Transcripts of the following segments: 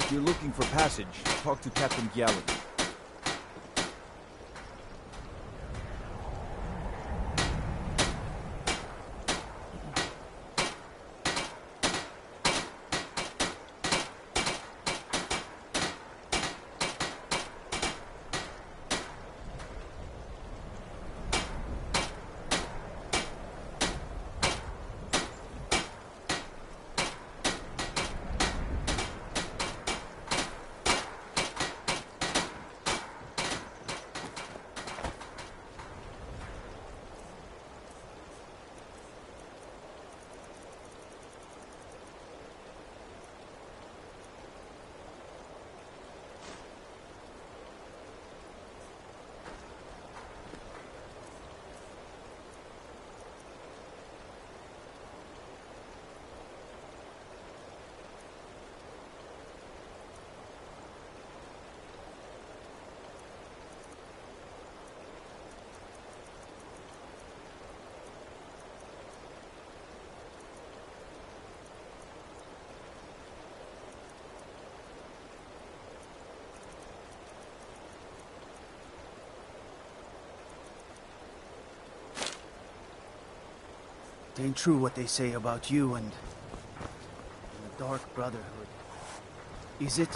If you're looking for passage, talk to Captain Gallen. It ain't true what they say about you and the Dark Brotherhood. Is it?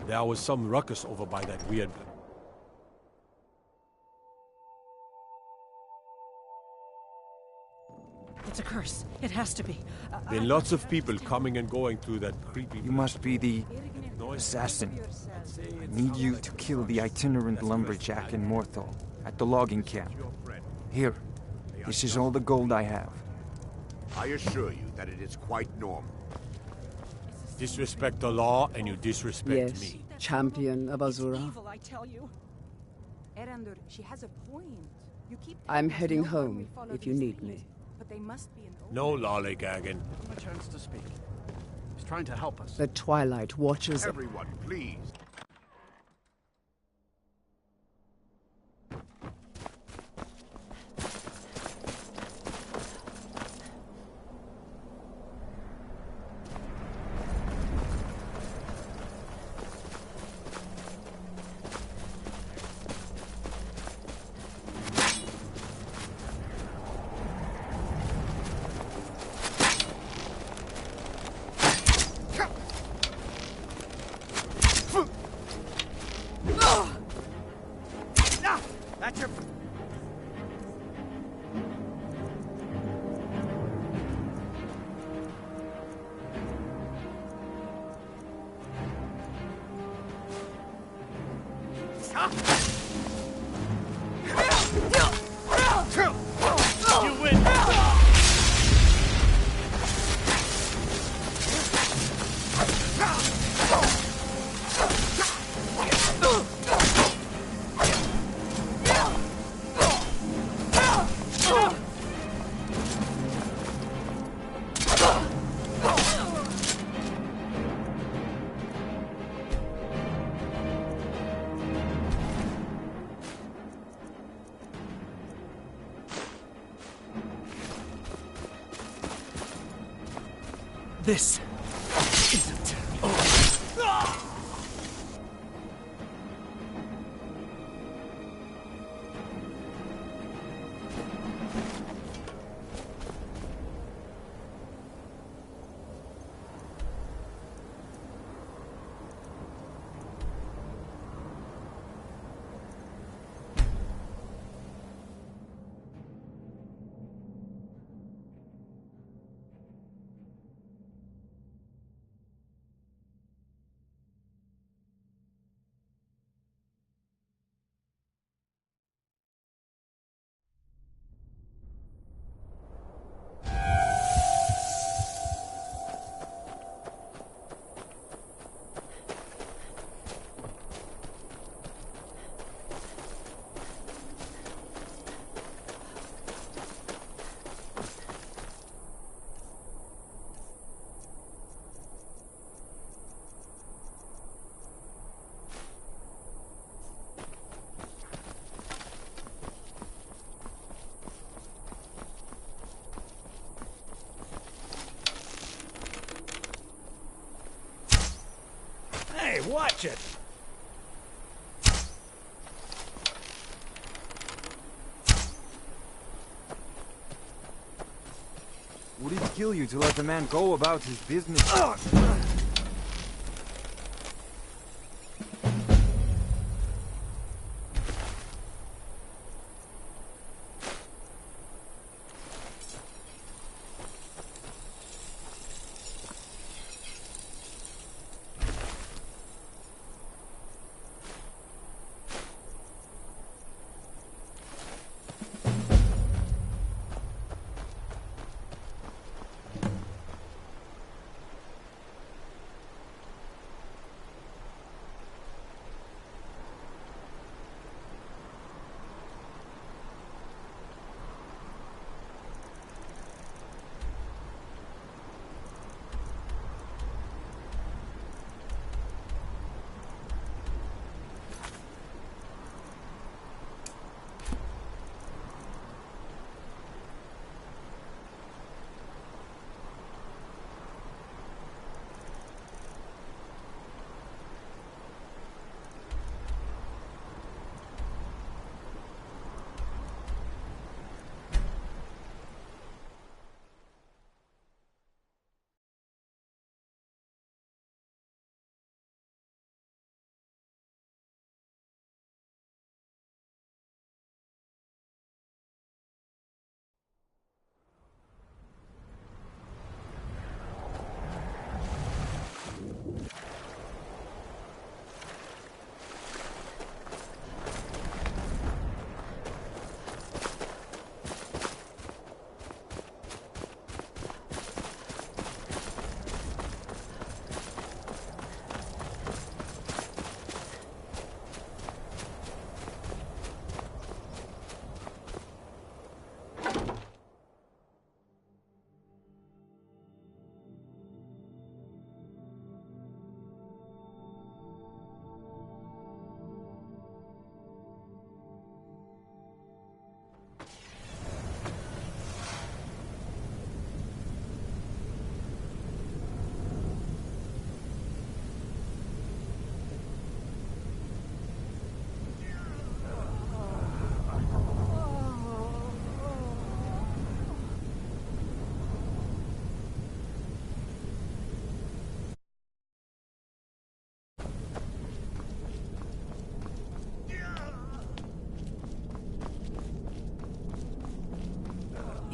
There was some ruckus over by that weird... It's a curse. It has to be. Been lots of people coming and going through that creepy... You must be the assassin. I need you to kill the itinerant lumberjack in Morthal at the logging camp. Here, this is all the gold I have. I assure you that it is quite normal. Disrespect the law and you disrespect Yes, me. champion of Azura. Evil, I tell you. Erandur, she has a point. You keep I'm telling us heading no one home will follow if you these need things, me. But they must be an No lollygagging. Give him a chance to speak. He's trying to help us. The Twilight watches. Everyone, please. That's your... You win! This isn't over. Watch it! Would it kill you to let the man go about his business?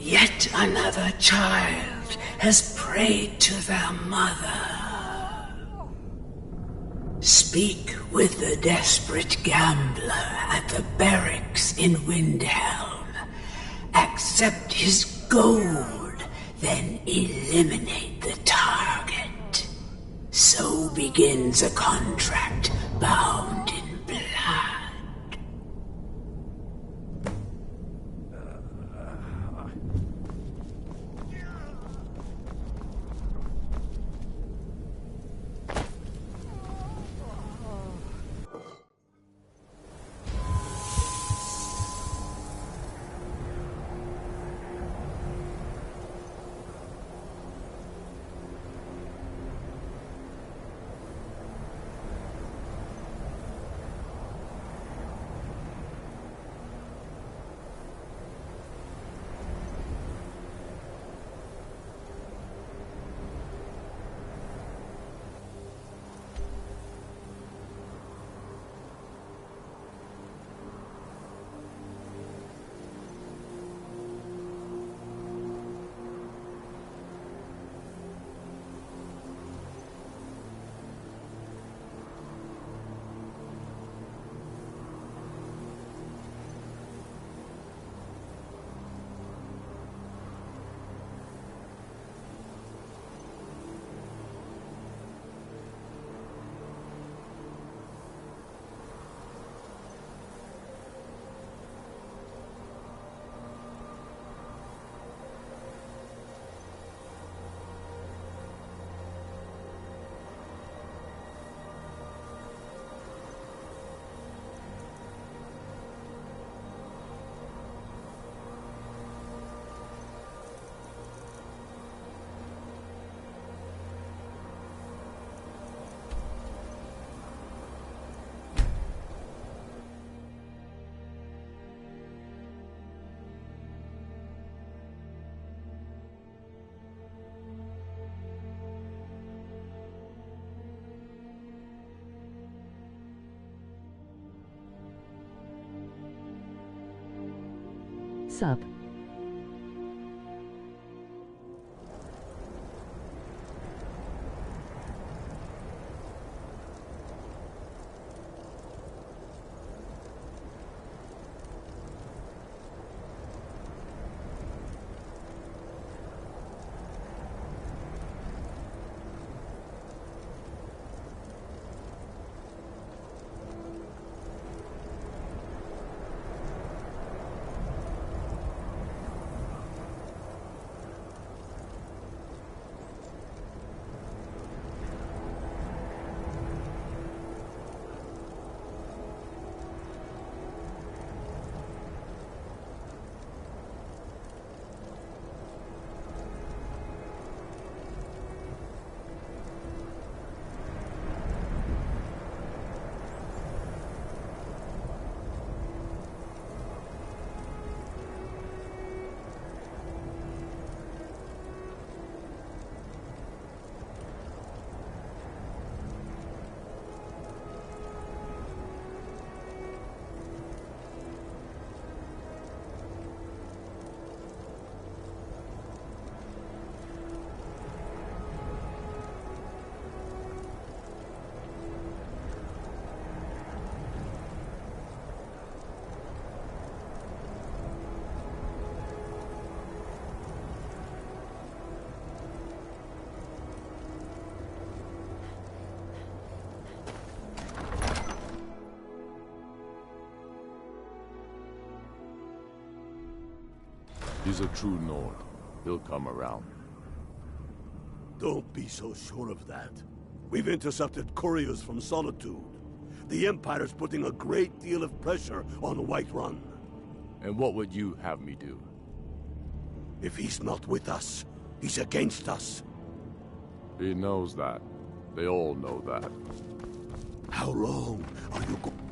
Yet another child has prayed to their mother. Speak with the desperate gambler at the barracks in Windhelm. Accept his gold, then eliminate the target. So begins a contract bound in blood. up. He's a true Nord. He'll come around. Don't be so sure of that. We've intercepted couriers from Solitude. The Empire's putting a great deal of pressure on Whiterun. And what would you have me do? If he's not with us, he's against us. He knows that. They all know that. How long are you going?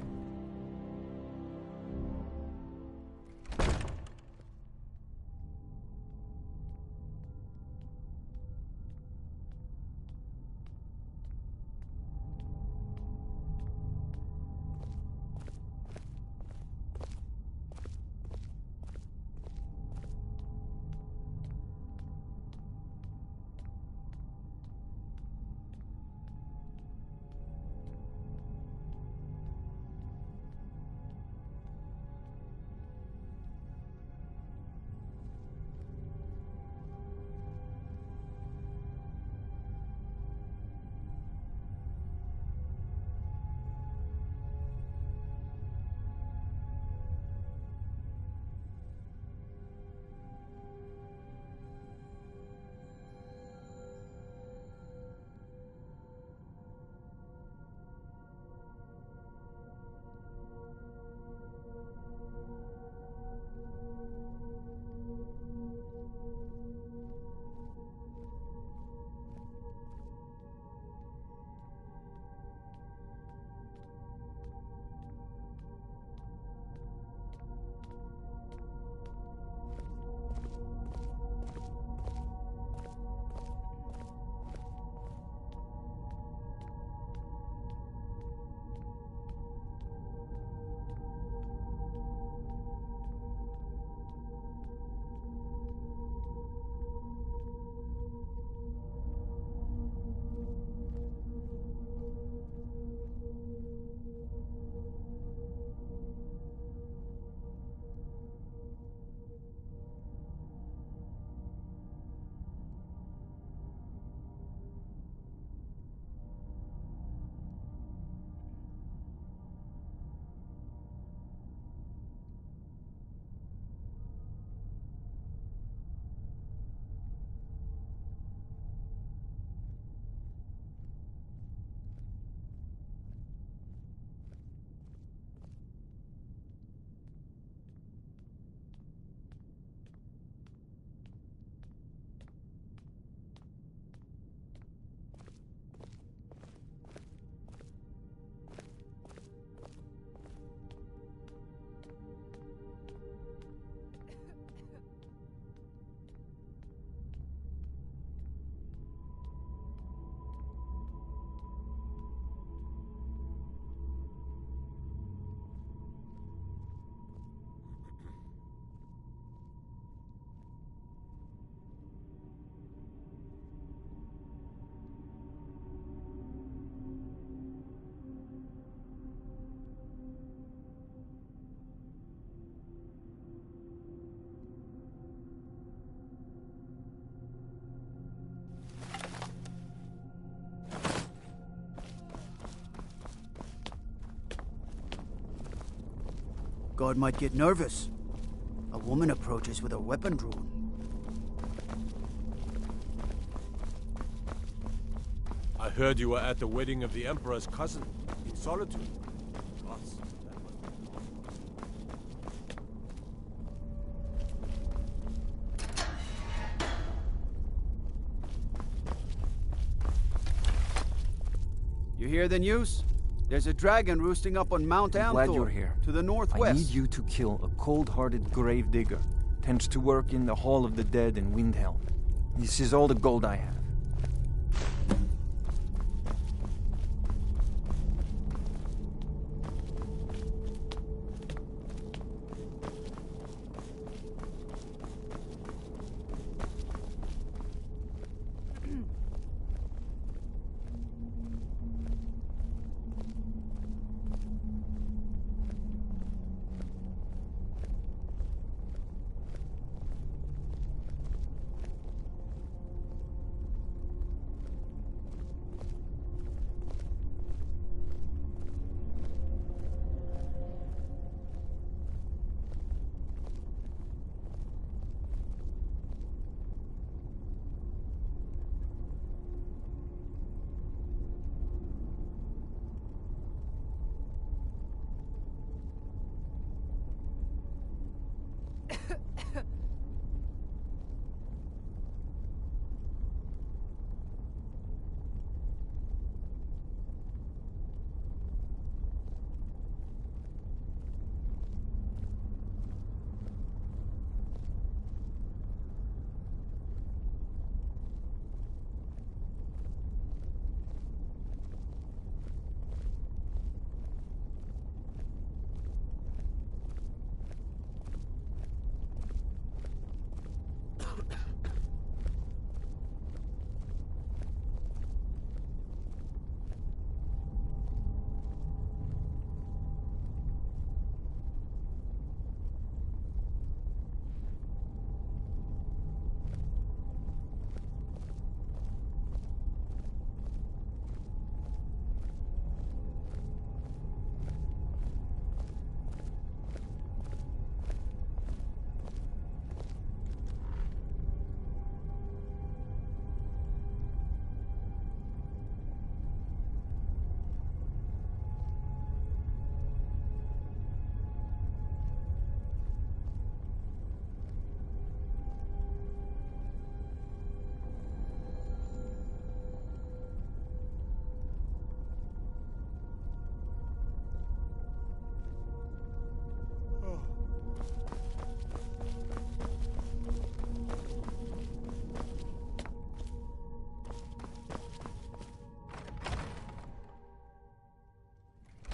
guard might get nervous. A woman approaches with a weapon drawn. I heard you were at the wedding of the Emperor's cousin in Solitude. Gods, You hear the news? There's a dragon roosting up on Mount I'm Anthor. glad you're here. To the northwest. I need you to kill a cold-hearted gravedigger. Tends to work in the Hall of the Dead in Windhelm. This is all the gold I have.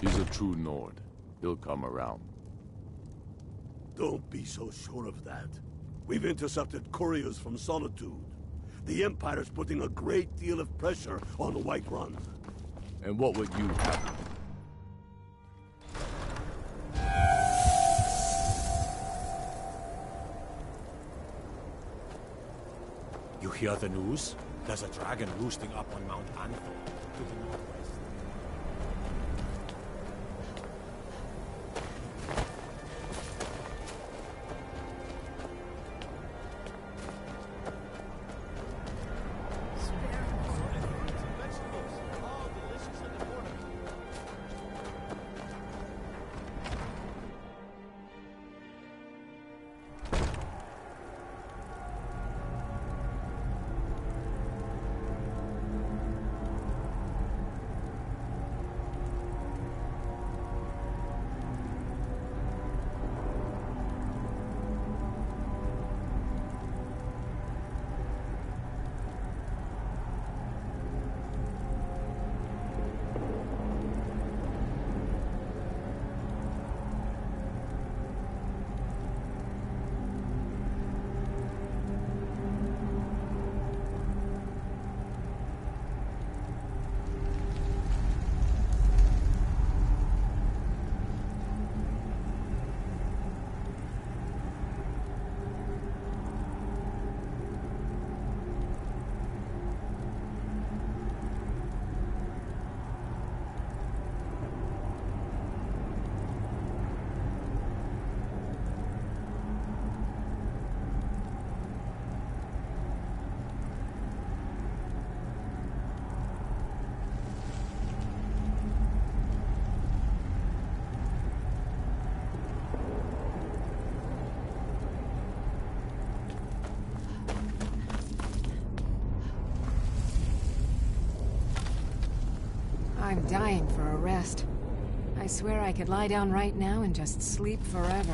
He's a true Nord. He'll come around. Don't be so sure of that. We've intercepted couriers from Solitude. The Empire's putting a great deal of pressure on the White Run. And what would you have? You hear the news? There's a dragon roosting up on Mount Anthor to the northwest. I'm dying for a rest. I swear I could lie down right now and just sleep forever.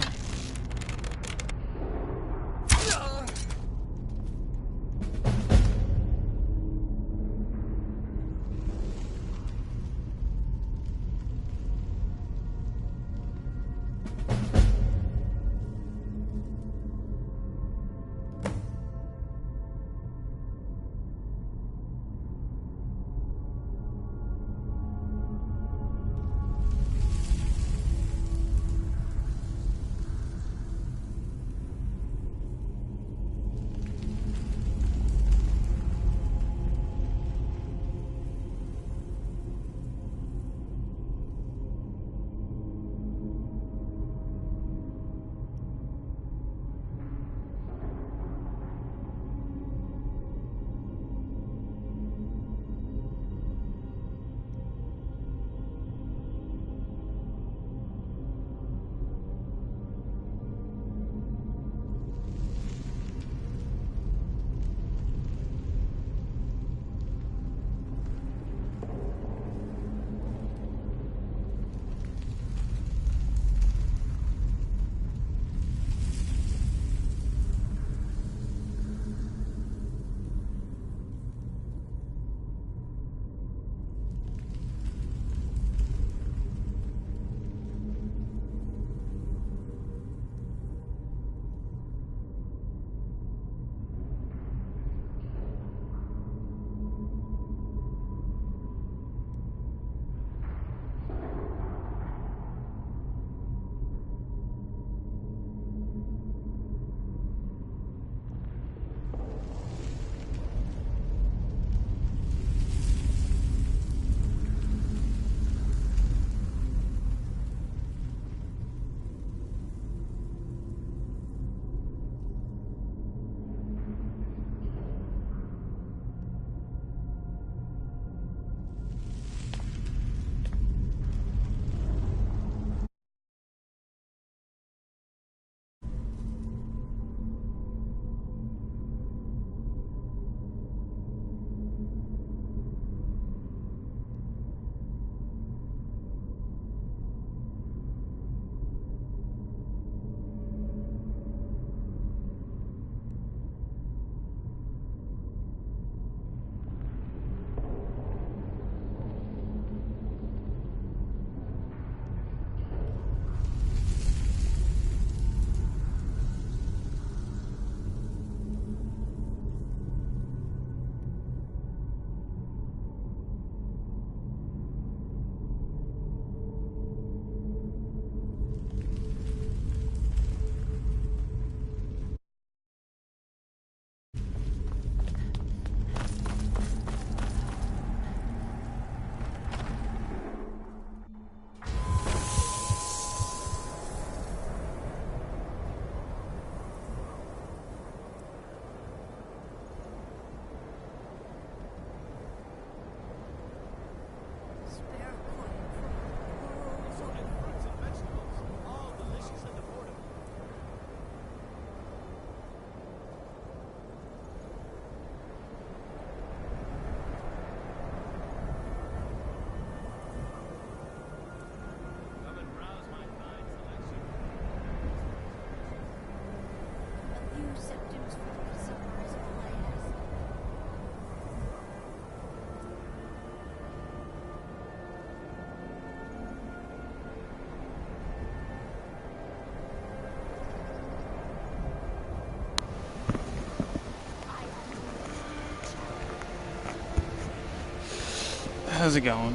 How's it going?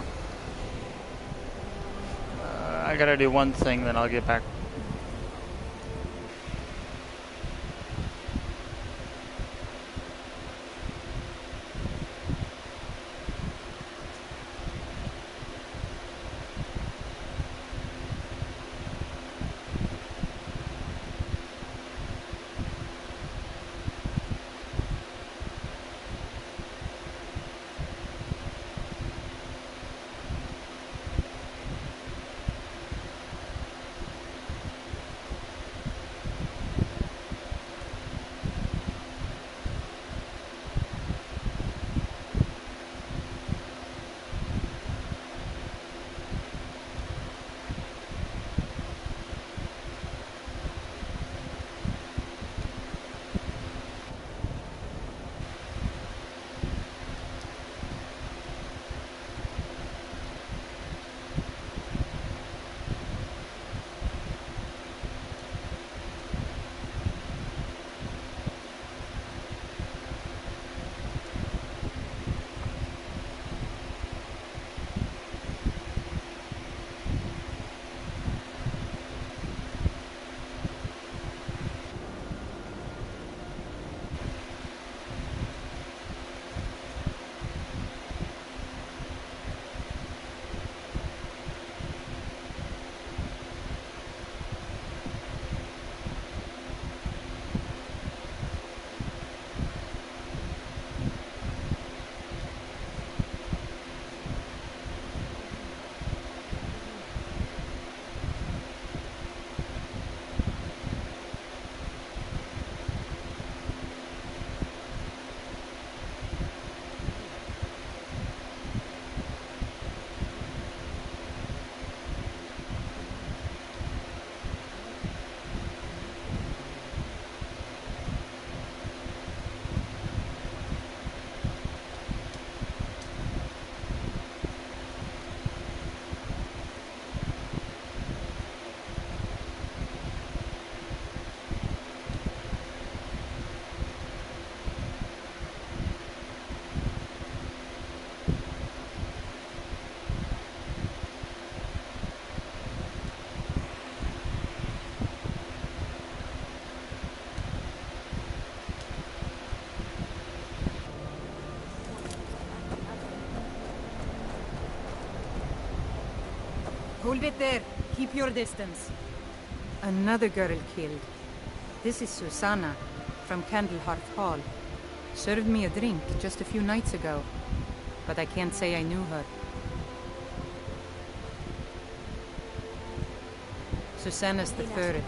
I gotta do one thing, then I'll get back. Hold it there. Keep your distance. Another girl killed. This is Susanna, from Candlehearth Hall. Served me a drink just a few nights ago, but I can't say I knew her. Susanna's the third.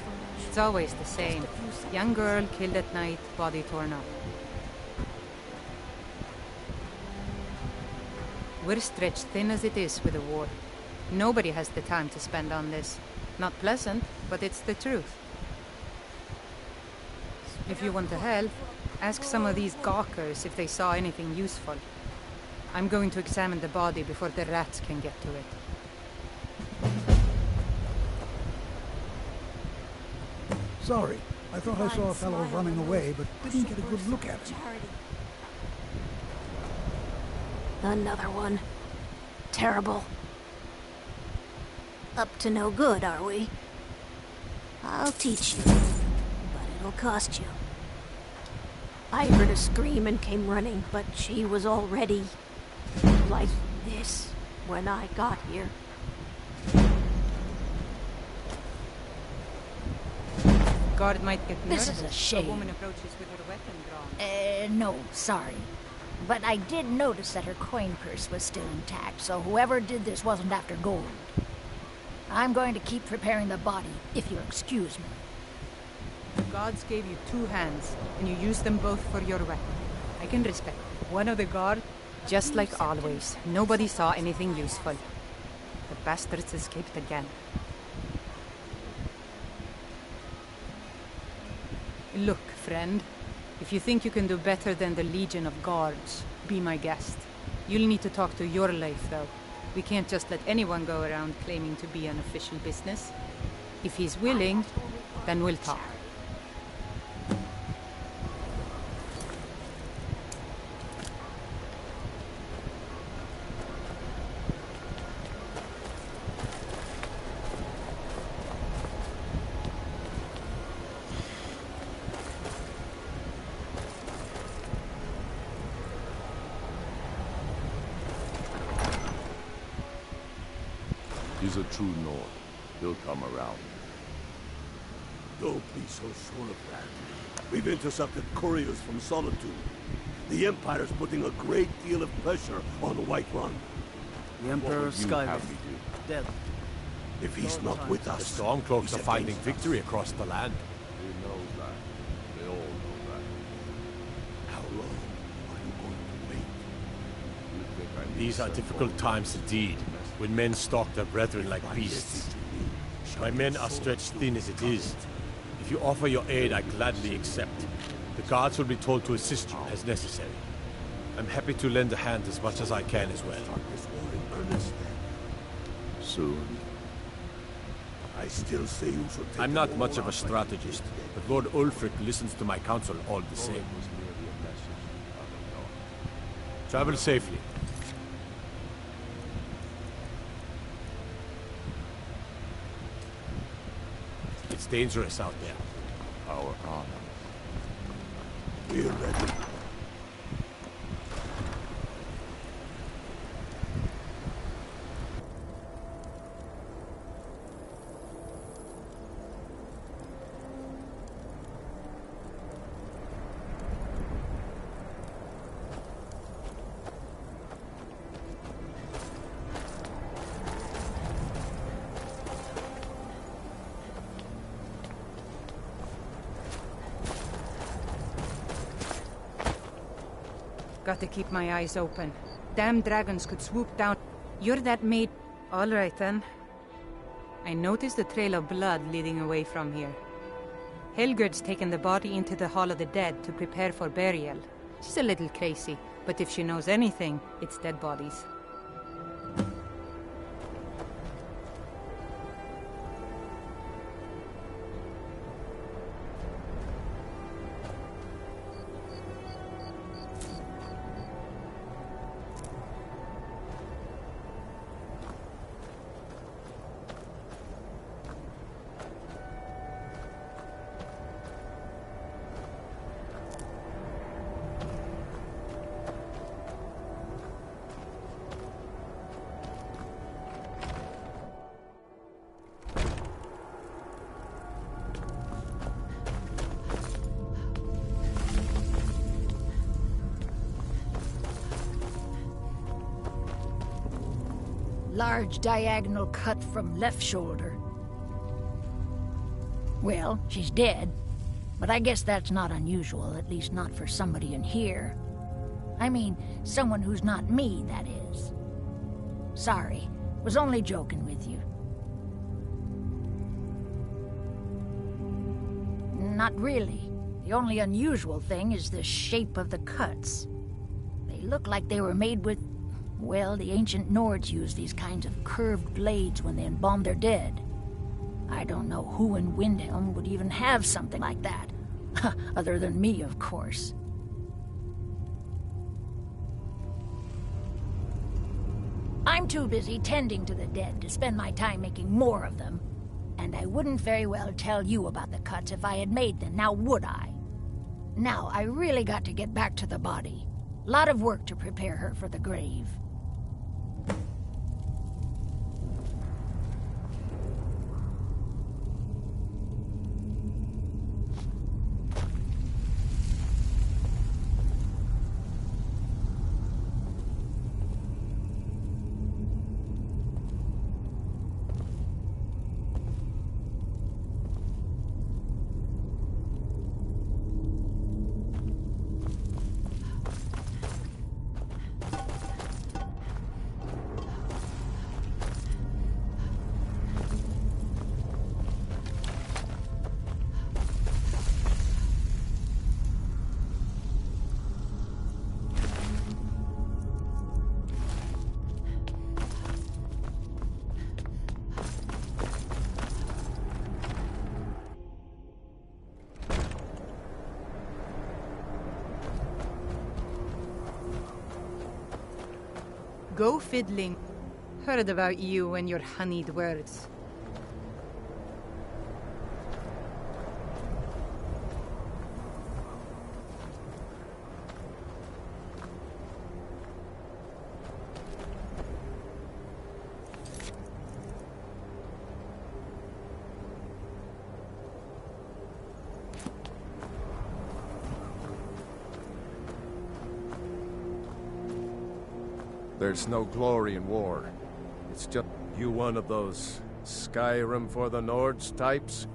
It's always the same. Young girl killed at night, body torn up. We're stretched thin as it is with the war. Nobody has the time to spend on this. Not pleasant, but it's the truth. If you want to help, ask some of these gawkers if they saw anything useful. I'm going to examine the body before the rats can get to it. Sorry. I thought I saw a fellow running away, but didn't get a good look at him. Another one. Terrible. Up to no good, are we? I'll teach you, but it'll cost you. I heard a scream and came running, but she was already like this when I got here. Guard might get nervous. This is a shame. A woman approaches with her weapon drawn. No, sorry. But I did notice that her coin purse was still intact, so whoever did this wasn't after gold. I'm going to keep preparing the body, if you'll excuse me. The gods gave you 2 hands, and you used them both for your weapon. I can respect it. One of the guard, just like always, nobody saw anything useful. The bastards escaped again. Look, friend. If you think you can do better than the Legion of Guards, be my guest. You'll need to talk to your life, though. We can't just let anyone go around claiming to be an official business. If he's willing, then we'll talk. He's a true Nord. He'll come around. Don't be so sure of that. We've intercepted couriers from Solitude. The Empire's putting a great deal of pressure on the White Run. The Emperor Skryim, dead. If he's not with us, the Stormcloaks are finding victory across the land. He knows that. They all know that. How long are you going to wait? You think I need These are difficult times indeed, when men stalk their brethren like beasts. My men are stretched thin as it is. If you offer your aid, I gladly accept. The guards will be told to assist you as necessary. I'm happy to lend a hand as much as I can as well. Soon. I still say you should take I'm not much of a strategist, but Lord Ulfric listens to my counsel all the same. Travel safely. It's dangerous out there. Our honor. We're ready. Got to keep my eyes open. Damn dragons could swoop down. You're that maid. All right, then. I noticed a trail of blood leading away from here. Helgerd's taken the body into the Hall of the Dead to prepare for burial. She's a little crazy, but if she knows anything, it's dead bodies. Large diagonal cut from left shoulder. Well, she's dead, but I guess that's not unusual, at least not for somebody in here. I mean, someone who's not me, that is. Sorry, was only joking with you. Not really. The only unusual thing is the shape of the cuts. They look like they were made with... Well, the ancient Nords used these kinds of curved blades when they embalmed their dead. I don't know who in Windhelm would even have something like that. Other than me, of course. I'm too busy tending to the dead to spend my time making more of them. And I wouldn't very well tell you about the cuts if I had made them, now would I? Now, I really got to get back to the body. Lot of work to prepare her for the grave. Go fiddling. Heard about you and your honeyed words. There's no glory in war. It's just you one of those Skryim for the Nords types?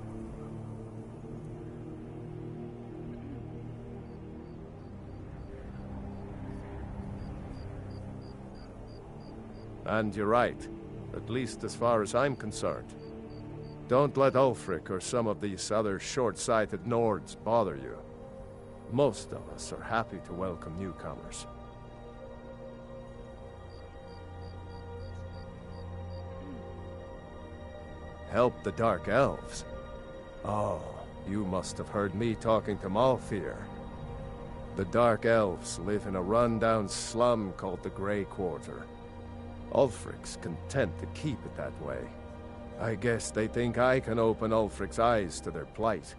And you're right, at least as far as I'm concerned. Don't let Ulfric or some of these other short-sighted Nords bother you. Most of us are happy to welcome newcomers. Help the Dark Elves? Oh, you must have heard me talking to Malfir. The Dark Elves live in a run-down slum called the Grey Quarter. Ulfric's content to keep it that way. I guess they think I can open Ulfric's eyes to their plight,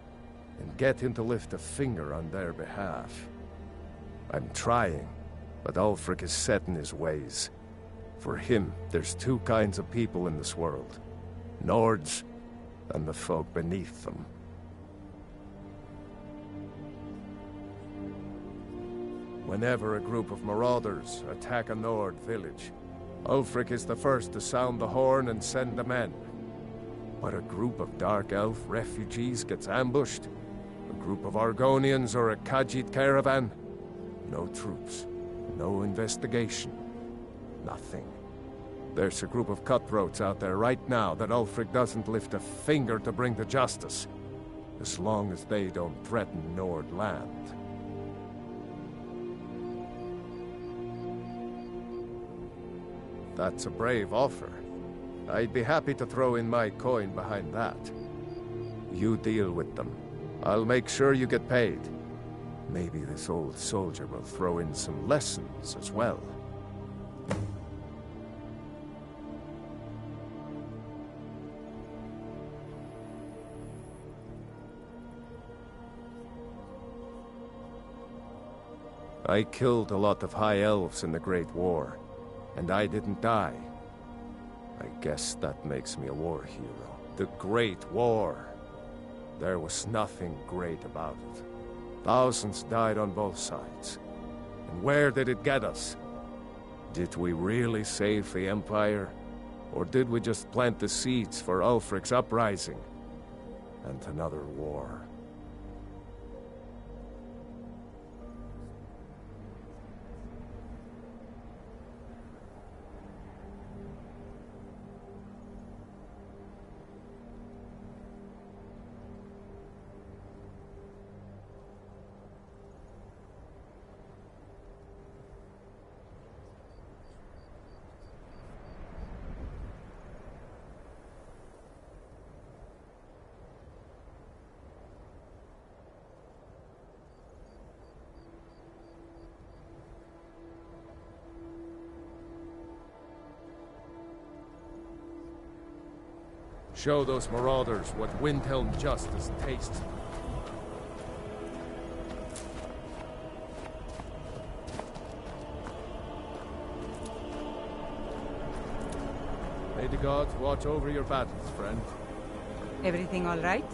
and get him to lift a finger on their behalf. I'm trying, but Ulfric is set in his ways. For him, there's two kinds of people in this world. Nords, and the folk beneath them. Whenever a group of marauders attack a Nord village, Ulfric is the first to sound the horn and send the men. But a group of Dark Elf refugees gets ambushed, a group of Argonians or a Khajiit caravan, no troops, no investigation, nothing. There's a group of cutthroats out there right now that Ulfric doesn't lift a finger to bring to justice, as long as they don't threaten Nord land. That's a brave offer. I'd be happy to throw in my coin behind that. You deal with them. I'll make sure you get paid. Maybe this old soldier will throw in some lessons as well. I killed a lot of High Elves in the Great War, and I didn't die. I guess that makes me a war hero. The Great War. There was nothing great about it. Thousands died on both sides. And where did it get us? Did we really save the Empire? Or did we just plant the seeds for Ulfric's uprising? And another war? Show those marauders what Windhelm justice tastes like. May the gods watch over your battles, friend. Everything all right?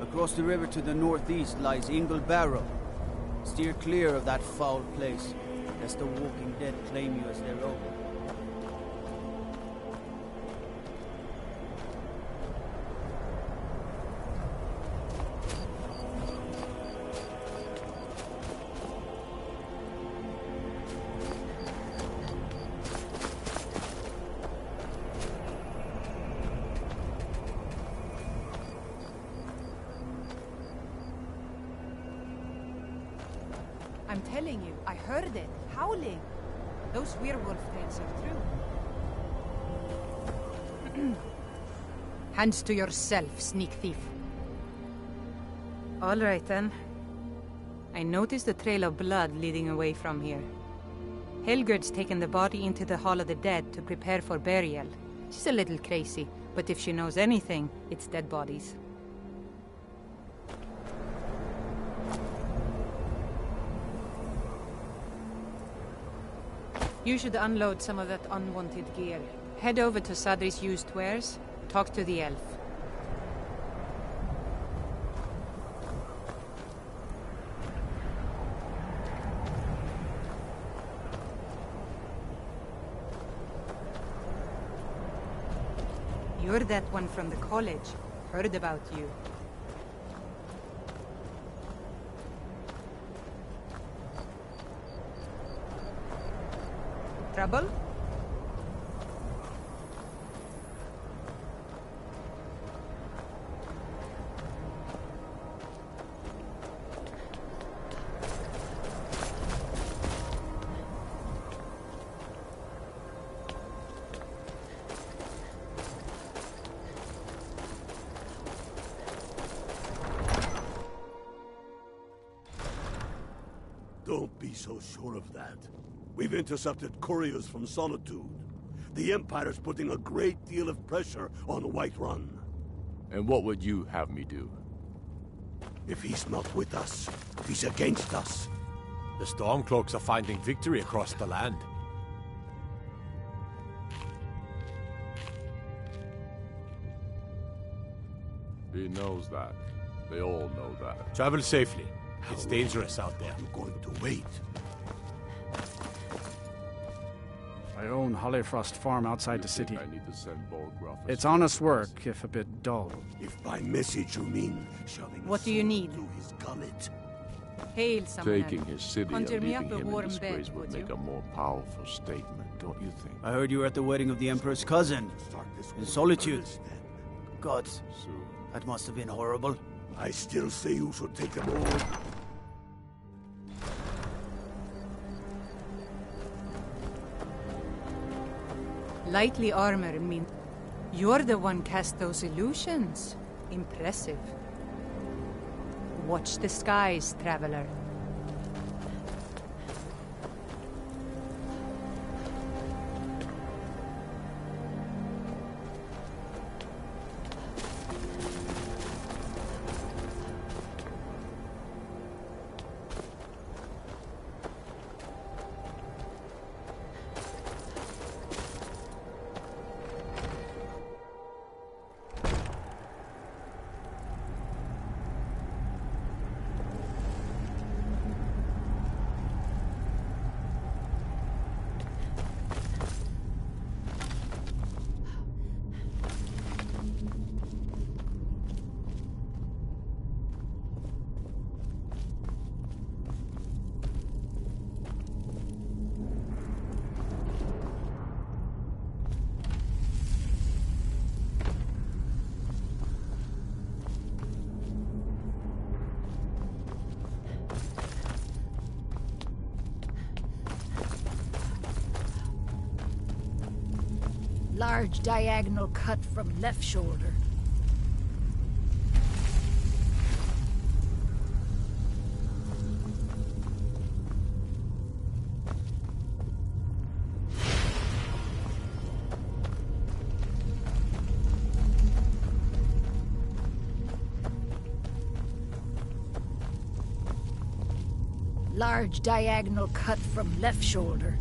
Across the river to the northeast lies Ingle Barrow. Steer clear of that foul place, lest the walking dead claim you as their own. I'm telling you, I heard it, howling. Those werewolf tales are true. Hands to yourself, sneak thief. All right then. I noticed a trail of blood leading away from here. Helgerd's taken the body into the Hall of the Dead to prepare for burial. She's a little crazy, but if she knows anything, it's dead bodies. You should unload some of that unwanted gear. Head over to Sadri's used wares, talk to the elf. You're that one from the college. Heard about you. Trouble? Don't be so sure of that. We've intercepted couriers from Solitude. The Empire's putting a great deal of pressure on Whiterun. And what would you have me do? If he's not with us, he's against us. The Stormcloaks are finding victory across the land. He knows that. They all know that. Travel safely. It's dangerous out there. I'm going to wait. I own Hollifrost Farm outside the city. I need to send Bolgraf. It's honest work, if a bit dull. If by message you mean shoving What do you need? through his gullet. Hail someone. Taking his city Conjure and me leaving up a him in warm disgrace bed, would would make you? a more powerful statement, don't you think? I heard you were at the wedding of the Emperor's cousin. In Solitude. God, that must have been horrible. I still say you should take them all. Lightly armor mean you're the one cast those illusions. Impressive. Watch the skies, traveler. Large diagonal cut from left shoulder. Large diagonal cut from left shoulder.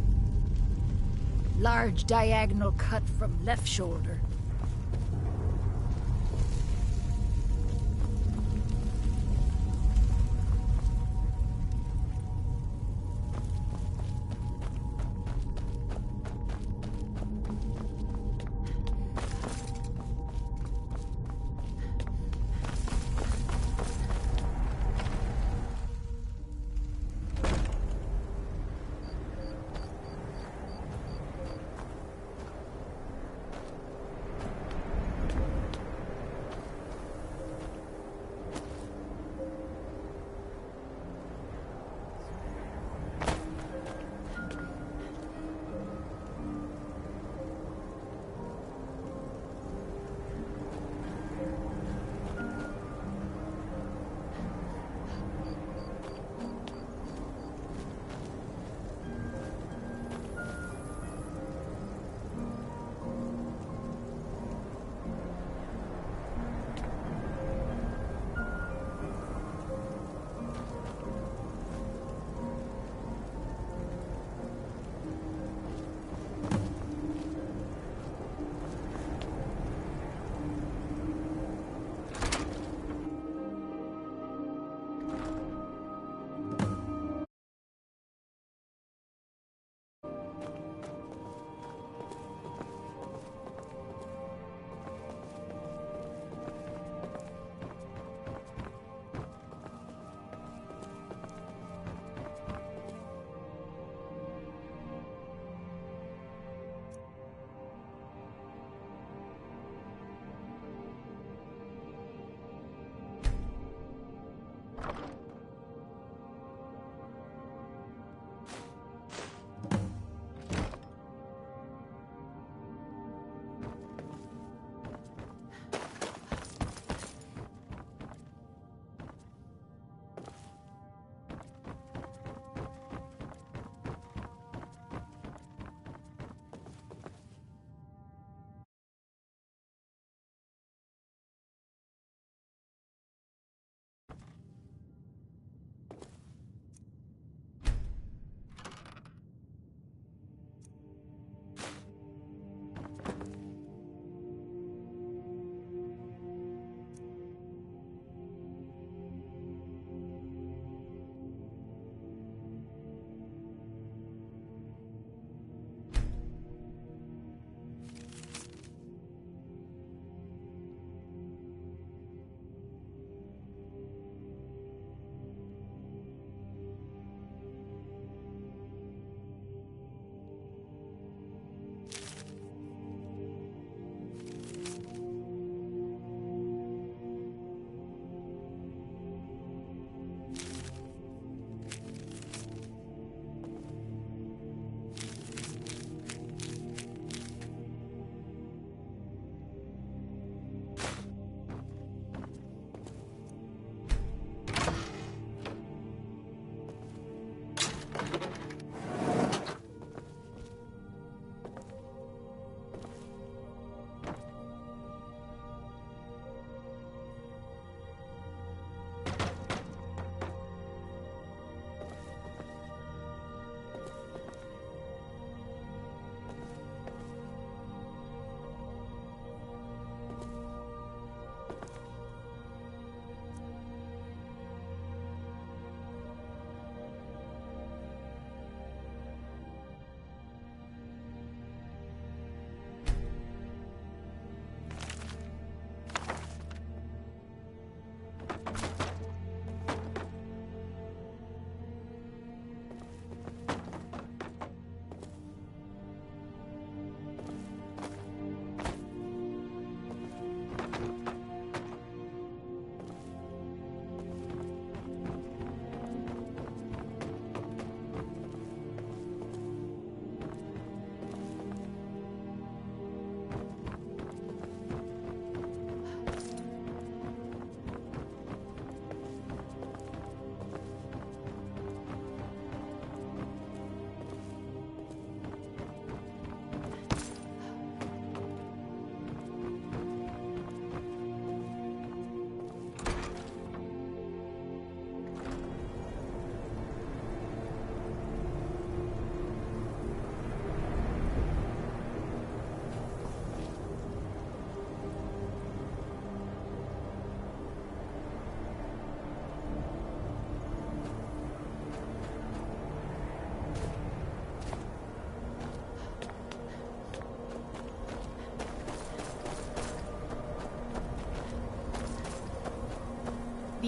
Large diagonal cut from left shoulder.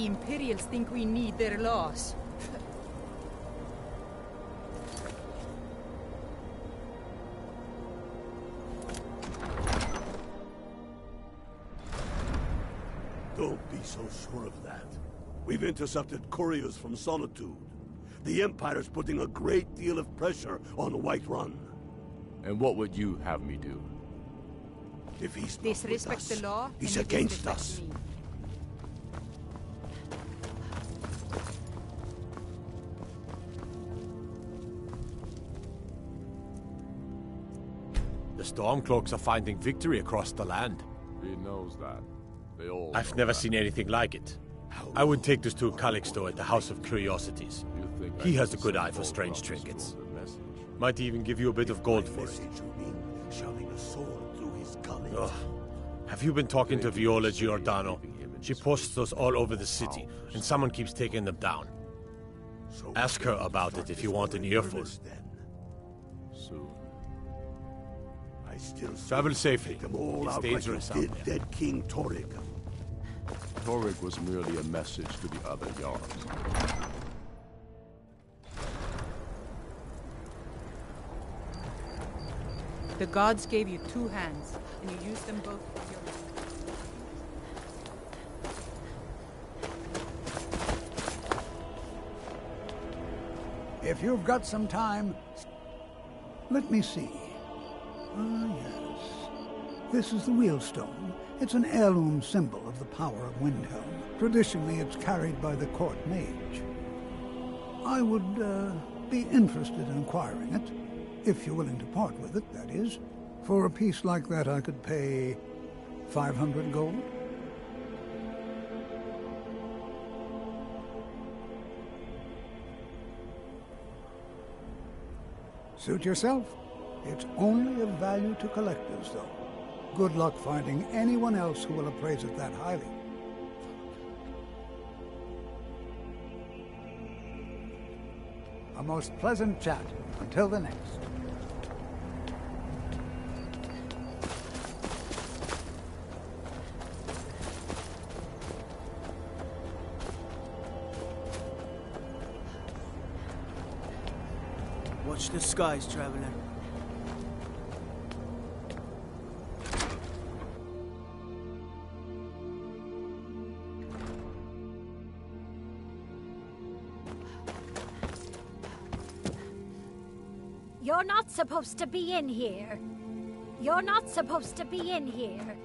the Imperials think we need their laws. Don't be so sure of that. We've intercepted couriers from Solitude. The Empire's putting a great deal of pressure on Whiterun. And what would you have me do? If he's not Disrespect with us, the law, he's and you against disrespect us. me. The Stormcloaks are finding victory across the land. He knows that. They all I've know never that. seen anything like it. I would take this to Calixto at the House of Curiosities. He has a good eye for strange trinkets. Might even give you a bit of gold for it. Shoving a sword through his gullet. Ugh. Have you been talking to Viola Giordano? She posts those all over the city, and someone keeps taking them down. Ask her about it if you want an earful. Soon. I still Travel safely. them all It's out dangerous like out you did there. dead King Torrig. Torrig was merely a message to the other Jarls. The gods gave you two hands, and you used them both for your... If you've got some time, let me see. Ah, yes. This is the Wheelstone. It's an heirloom symbol of the power of Windhelm. Traditionally, it's carried by the court mage. I would be interested in acquiring it, if you're willing to part with it, that is. For a piece like that, I could pay 500 gold. Suit yourself. It's only of value to collectors, though. Good luck finding anyone else who will appraise it that highly. A most pleasant chat. Until the next. Watch the skies, traveler. You're not supposed to be in here. You're not supposed to be in here.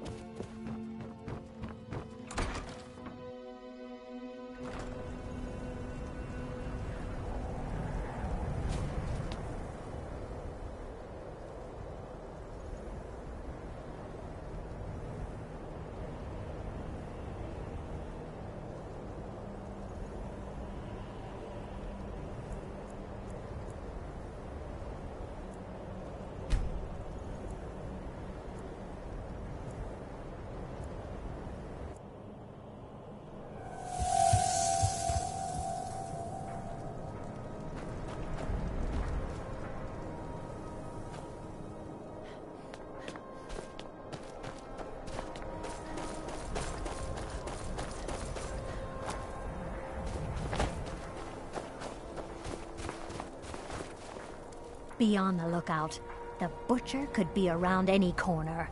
Be on the lookout. The butcher could be around any corner.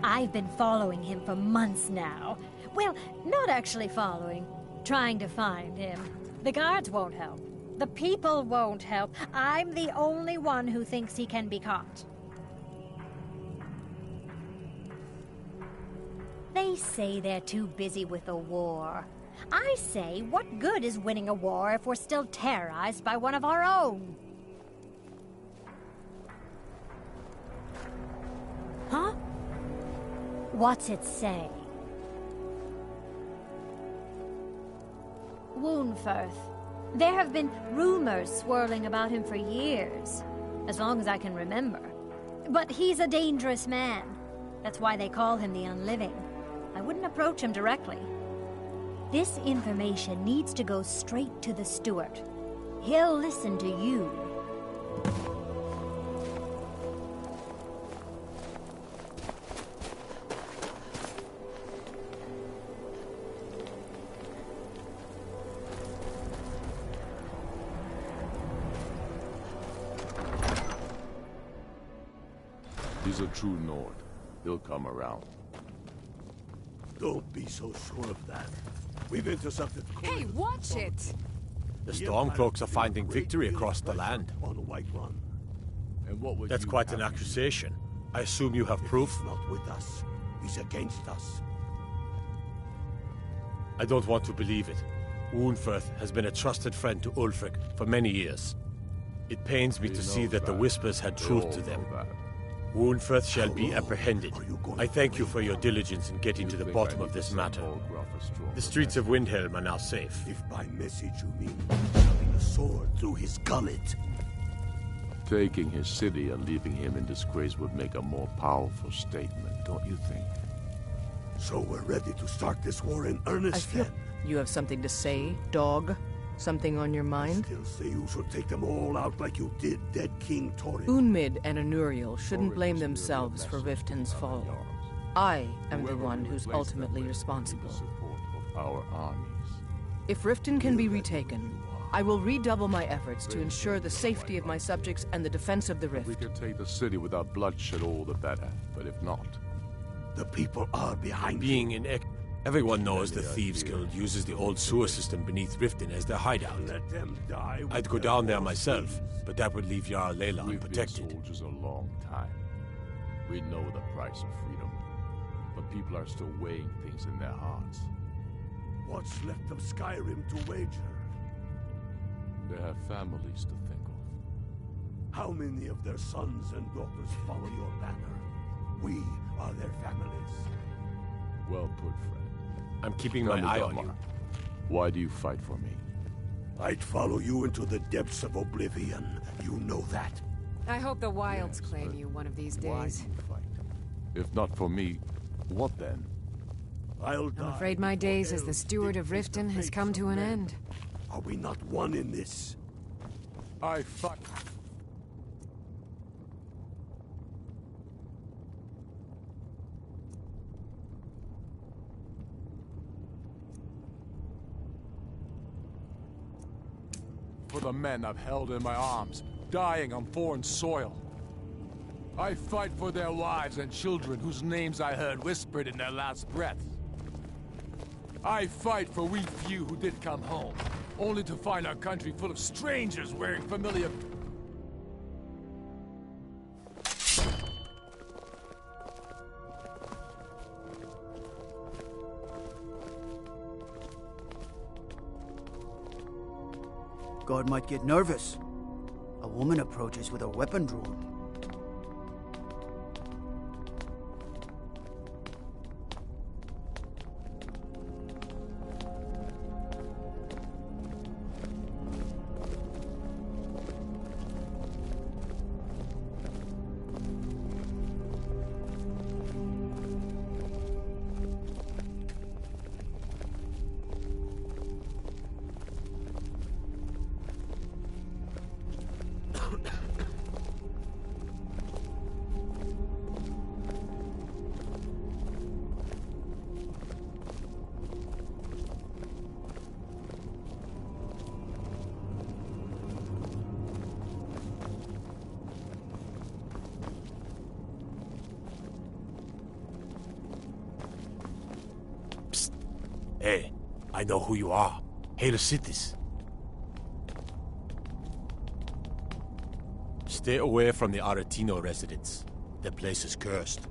I've been following him for months now. Well, not actually following. Trying to find him. The guards won't help. The people won't help. I'm the only one who thinks he can be caught. They say they're too busy with the war. I say, what good is winning a war if we're still terrorized by one of our own? Huh? What's it say? Woundfirth. There have been rumors swirling about him for years, as long as I can remember. But he's a dangerous man. That's why they call him the Unliving. I wouldn't approach him directly. This information needs to go straight to the steward. He'll listen to you. He's a true Nord. He'll come around. Don't be so sure of that. We've intercepted... Hey, watch it! The Stormcloaks are finding victory across the land. On the White Run. And what would That's you quite have an accusation. I assume you have proof? He's not with us. He's against us. I don't want to believe it. Unferth has been a trusted friend to Ulfric for many years. It pains me to see that the Whispers had truth to them. Unferth shall be apprehended. I thank you for your diligence in getting to the bottom of this matter. The streets of Windhelm are now safe. If by message you mean shoving a sword through his gullet. Taking his city and leaving him in disgrace would make a more powerful statement, don't you think? So we're ready to start this war in earnest, I feel then? you have something to say, dog? Something on your mind? Still say you should take them all out like you did dead King Torin. Unmid and Anuriel shouldn't blame themselves for Riften's fall. I am the one who's ultimately responsible. Our armies. If Riften can be retaken, I will redouble my efforts to ensure the safety of my subjects and the defense of the Rift. If we could take the city without bloodshed, all the better. But if not... The people are behind Being in everyone knows the Thieves Guild uses the old sewer system beneath Riften as their hideout. Let them die. I'd go down there myself, but that would leave Jarl Layla unprotected. We've been soldiers a long time. We know the price of freedom. But people are still weighing things in their hearts. What's left of Skryim to wager? They have families to think of. How many of their sons and daughters follow your banner? We are their families. Well put, friend. I'm keeping my eye on you. Why do you fight for me? I'd follow you into the depths of oblivion. You know that. I hope the Wilds claim you one of these days. If not for me, what then? I'll die. I'm afraid my days as the steward of Riften has come to an end. Are we not one in this? I fight. For the men I've held in my arms, dying on foreign soil. I fight for their wives and children whose names I heard whispered in their last breath. I fight for we few who did come home, only to find our country full of strangers wearing familiar... Guard might get nervous. A woman approaches with a weapon drawn. Hey, I know who you are. Hail Cities. Stay away from the Aretino residents. The place is cursed.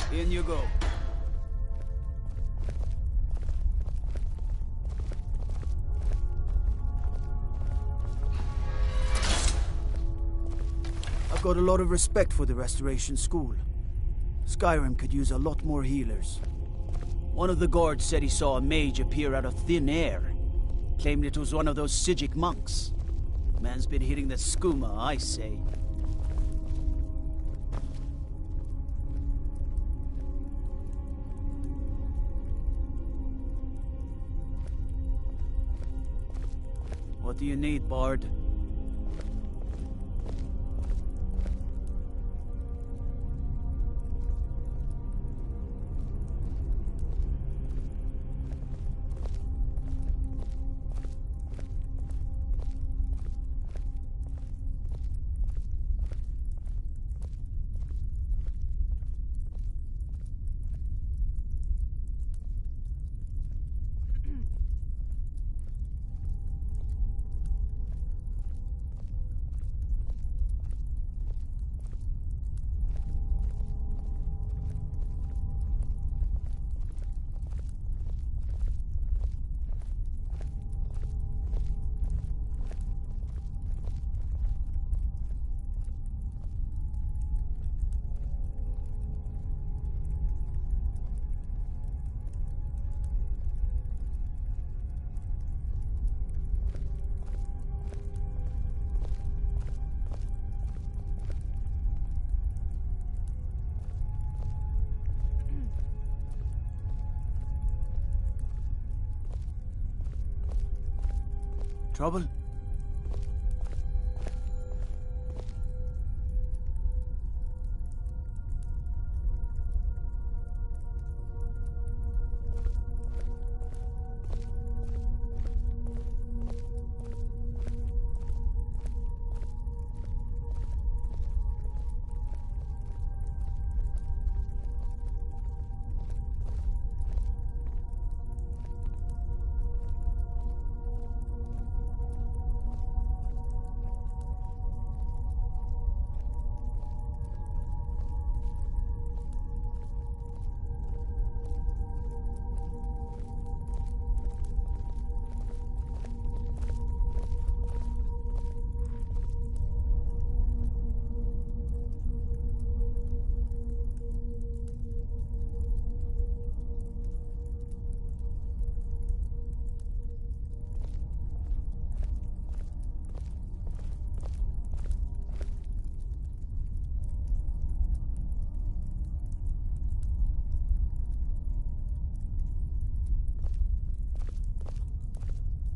In you go. I've got a lot of respect for the Restoration School. Skryim could use a lot more healers. One of the guards said he saw a mage appear out of thin air. Claimed it was one of those Sijic monks. Man's been hitting the skooma, I say. What do you need, Bard? Trouble?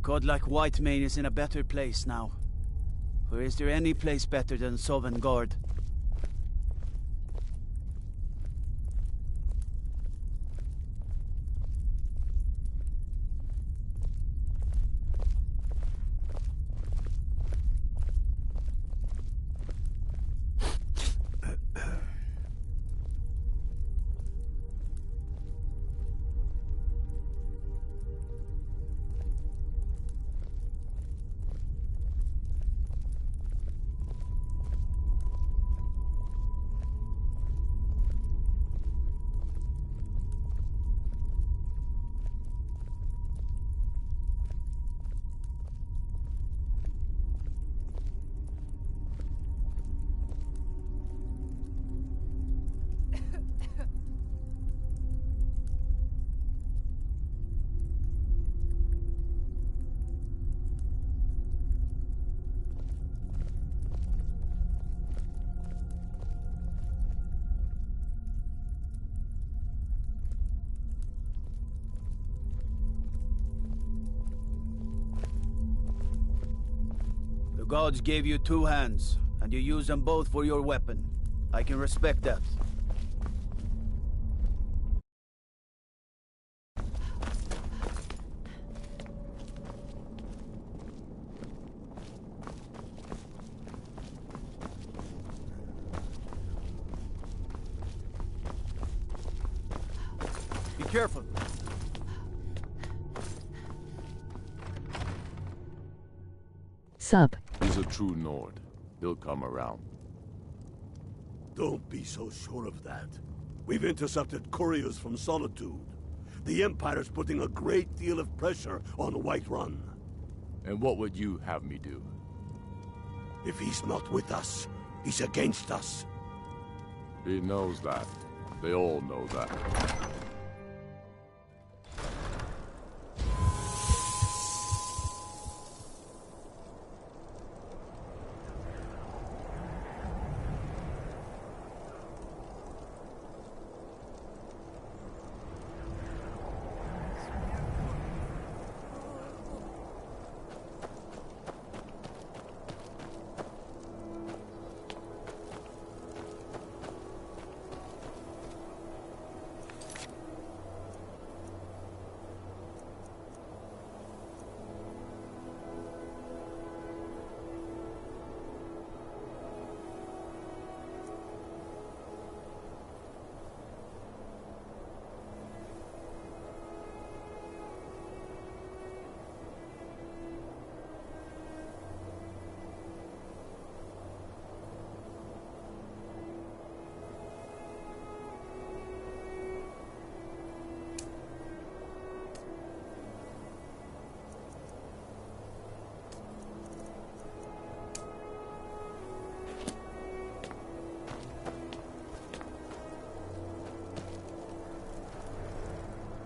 Godlike Whitemane is in a better place now. Or is there any place better than Sovngarde? The gods gave you two hands, and you use them both for your weapon. I can respect that. Be careful. Sup. He's a true Nord. He'll come around. Don't be so sure of that. We've intercepted couriers from Solitude. The Empire's putting a great deal of pressure on Whiterun. And what would you have me do? If he's not with us, he's against us. He knows that. They all know that.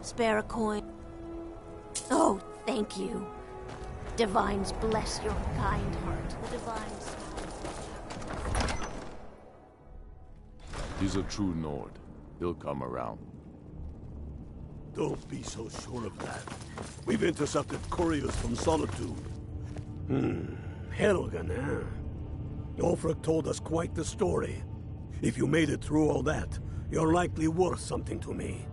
Spare a coin. Oh, thank you. Divines bless your kind heart. The divines... He's a true Nord. He'll come around. Don't be so sure of that. We've intercepted couriers from Solitude. Helgen, huh? Ulfric told us quite the story. If you made it through all that, you're likely worth something to me.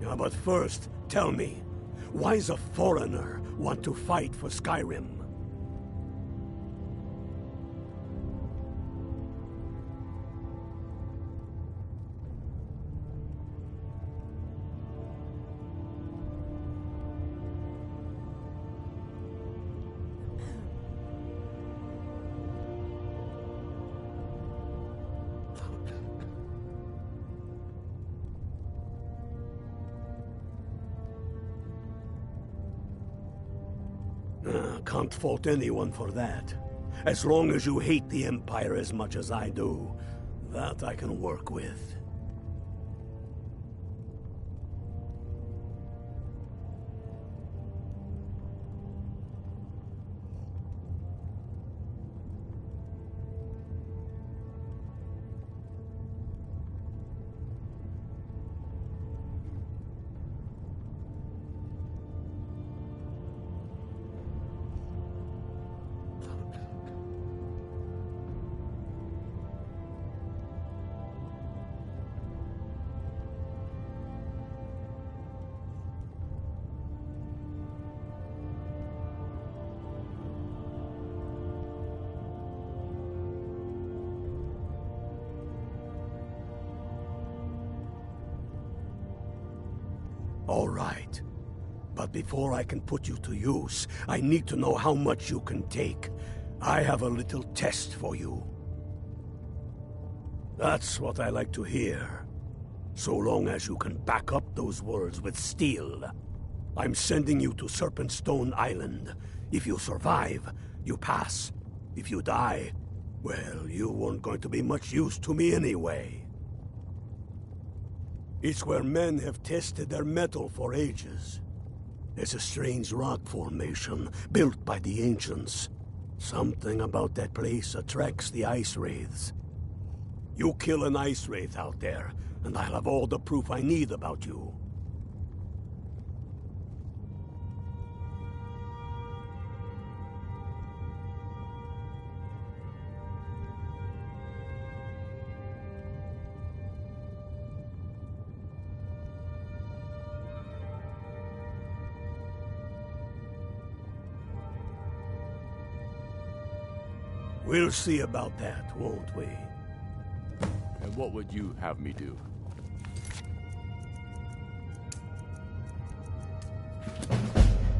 Yeah, but first, tell me, why does a foreigner want to fight for Skryim? Can't fault anyone for that. As long as you hate the Empire as much as I do, that I can work with. All right. But before I can put you to use, I need to know how much you can take. I have a little test for you. That's what I like to hear. So long as you can back up those words with steel. I'm sending you to Serpentstone Island. If you survive, you pass. If you die, well, you weren't going to be much use to me anyway. It's where men have tested their metal for ages. There's a strange rock formation built by the ancients. Something about that place attracts the ice wraiths. You kill an ice wraith out there, and I'll have all the proof I need about you. We'll see about that, won't we? And what would you have me do?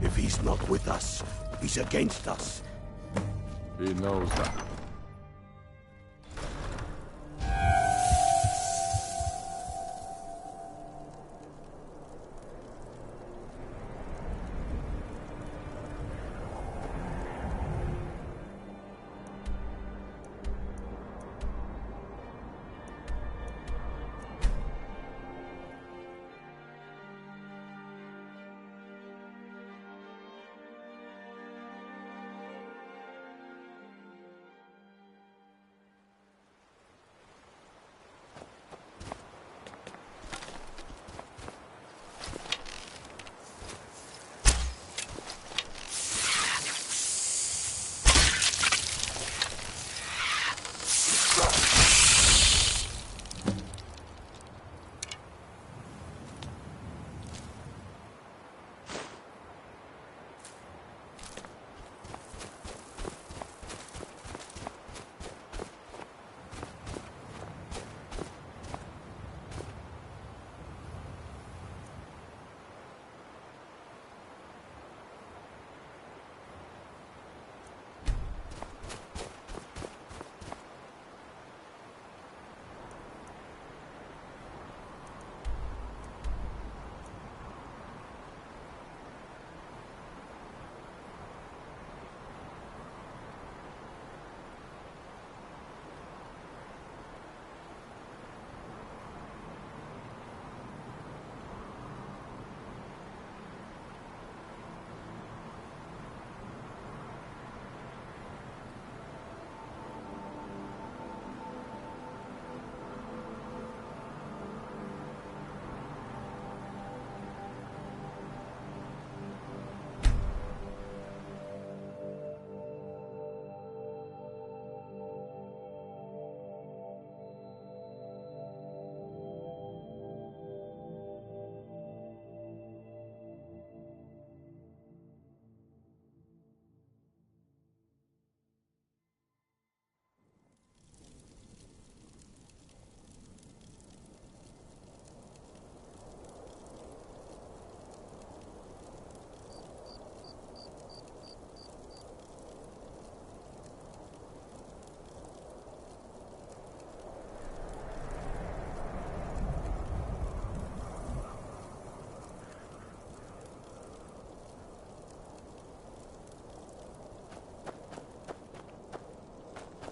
If he's not with us, he's against us. He knows that.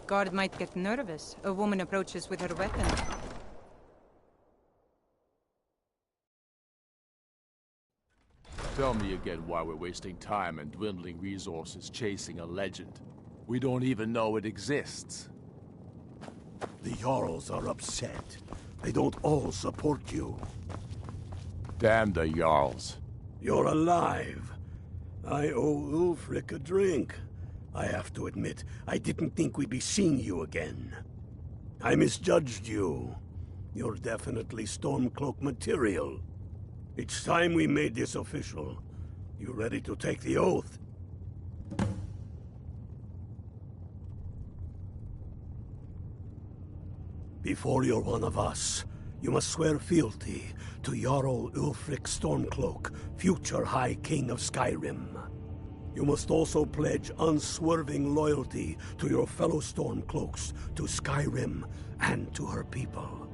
Guard might get nervous. A woman approaches with her weapon. Tell me again why we're wasting time and dwindling resources chasing a legend. We don't even know it exists. The Jarls are upset. They don't all support you. Damn the Jarls. You're alive. I owe Ulfric a drink. I have to admit, I didn't think we'd be seeing you again. I misjudged you. You're definitely Stormcloak material. It's time we made this official. You ready to take the oath? Before you're one of us, you must swear fealty to Jarl Ulfric Stormcloak, future High King of Skryim. You must also pledge unswerving loyalty to your fellow Stormcloaks, to Skryim, and to her people.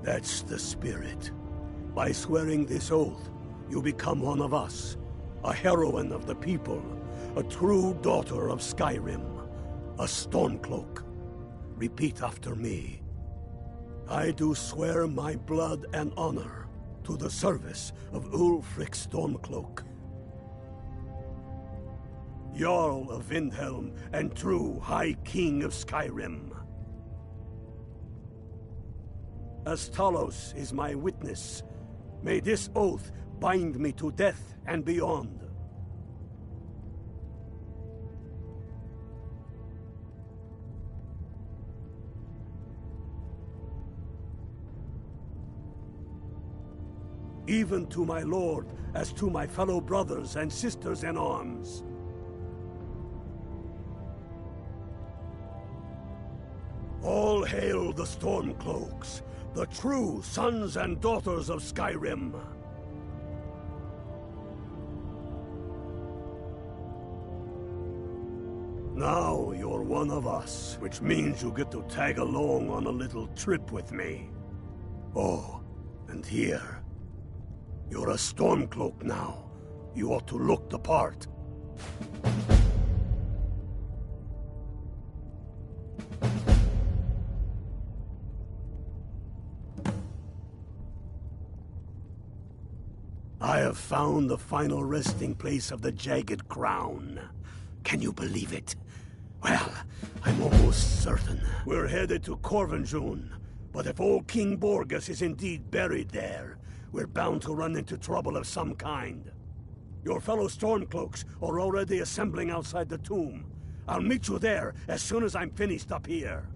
That's the spirit. By swearing this oath, you become one of us. A heroine of the people. A true daughter of Skryim. A Stormcloak. Repeat after me. I do swear my blood and honor to the service of Ulfric Stormcloak, Jarl of Windhelm and true High King of Skryim. As Talos is my witness, may this oath bind me to death and beyond. Even to my lord, as to my fellow brothers and sisters in arms. All hail the Stormcloaks, the true sons and daughters of Skryim. Now you're one of us, which means you get to tag along on a little trip with me. Oh, and here. You're a Stormcloak now. You ought to look the part. I have found the final resting place of the Jagged Crown. Can you believe it? Well, I'm almost certain. We're headed to Corvinjun, but if old King Borgus is indeed buried there, we're bound to run into trouble of some kind. Your fellow Stormcloaks are already assembling outside the tomb. I'll meet you there as soon as I'm finished up here.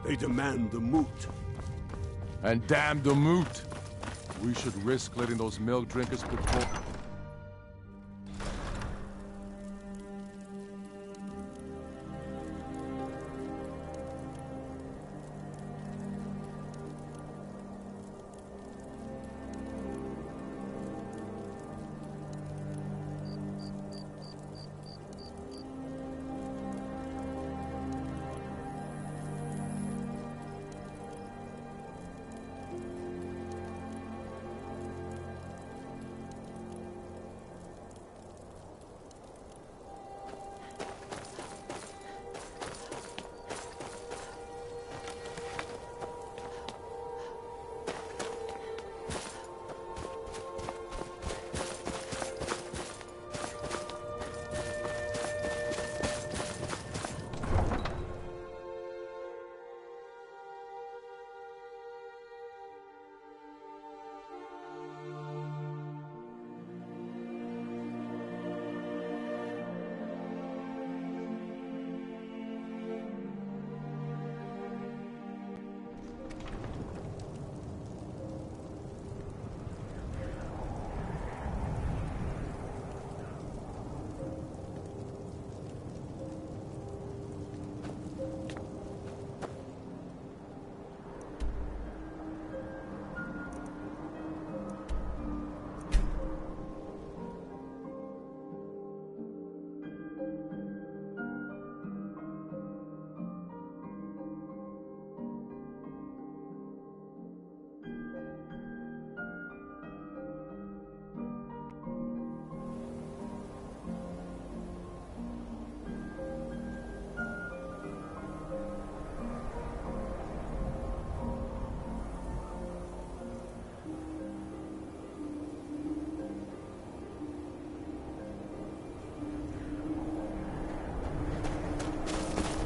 They demand the moot. And damn the moot! We should risk letting those milk drinkers patrol.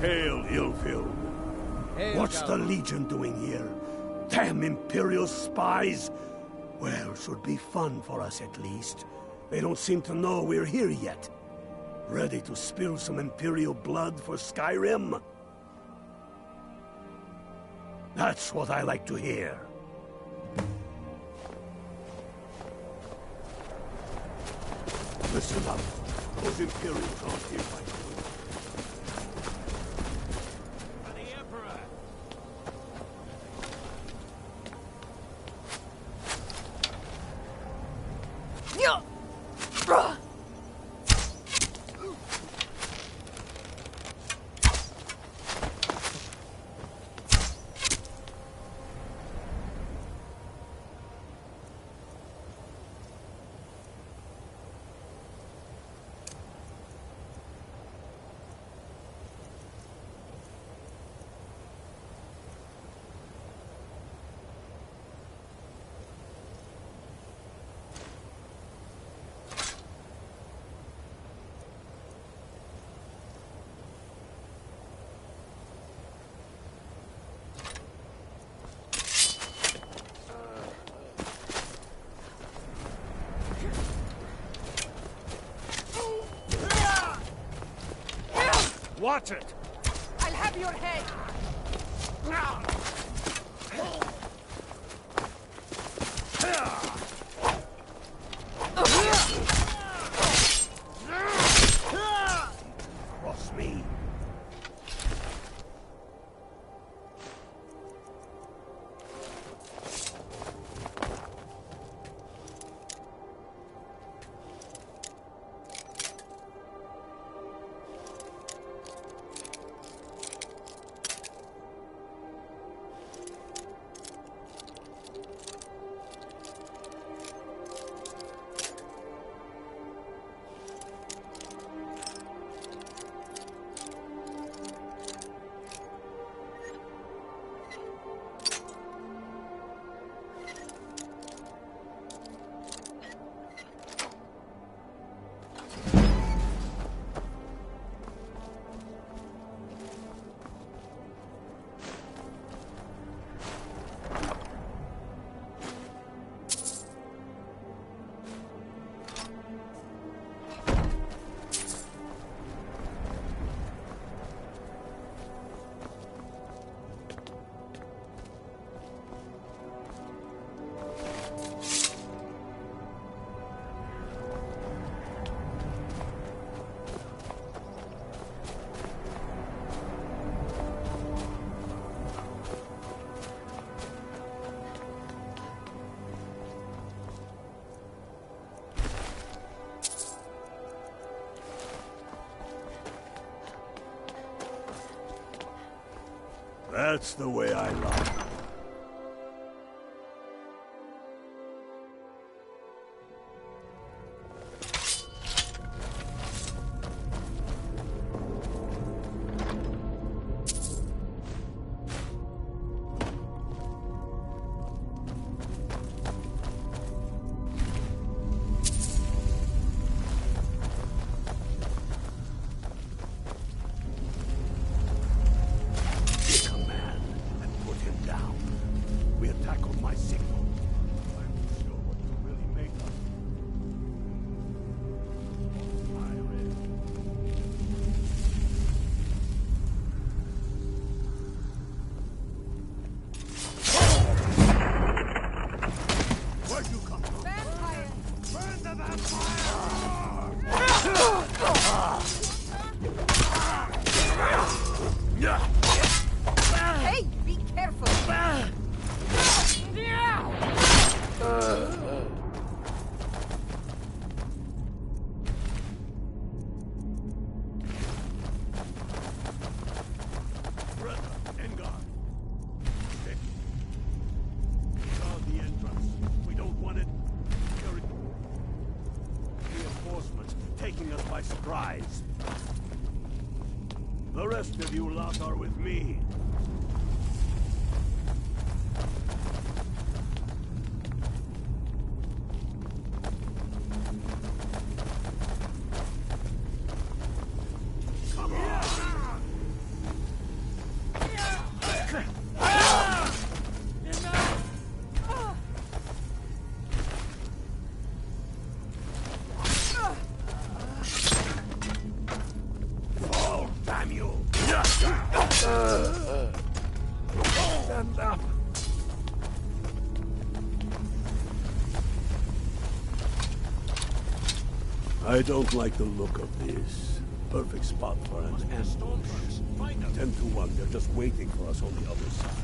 Hail, ill-filled. What's the Legion doing here? Damn Imperial spies! Well, should be fun for us at least. They don't seem to know we're here yet. Ready to spill some Imperial blood for Skryim? That's what I like to hear. Listen up. Those Imperials aren't here by For the Emperor! Watch it! I'll have your head! Cross me. That's the way I like it. Hey, be careful! Taking us by surprise. The rest of you lot are with me. Come on! I don't like the look of this. Perfect spot for an ambush. 10 to 1, they're just waiting for us on the other side.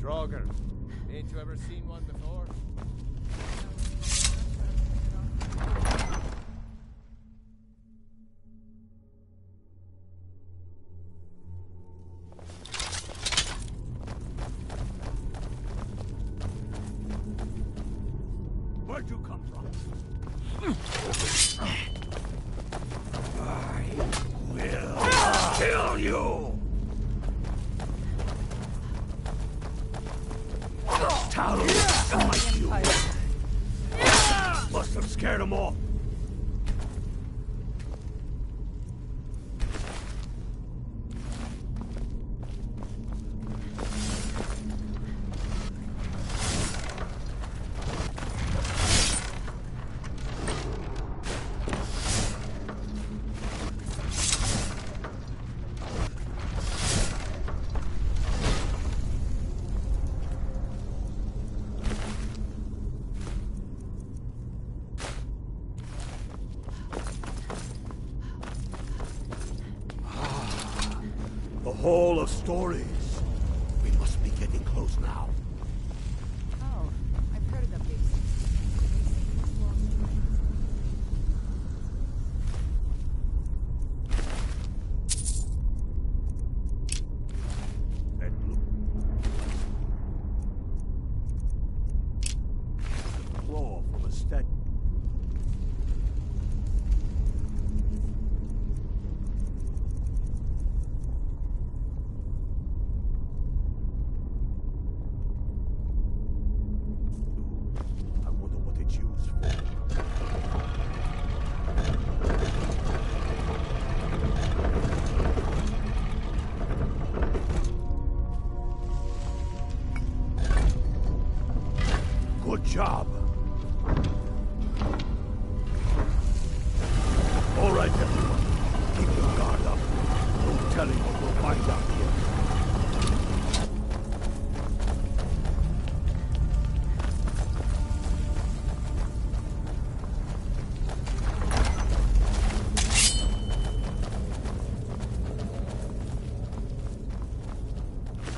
Draugr, ain't you ever seen one before? Where'd you come from? I will kill you! Like you. Must have scared them off. Hall of Stories. We must be getting close now. Oh, I've heard of this. Claw from a statue. Good job. All right, everyone. Keep your guard up. No telling what we'll find out here.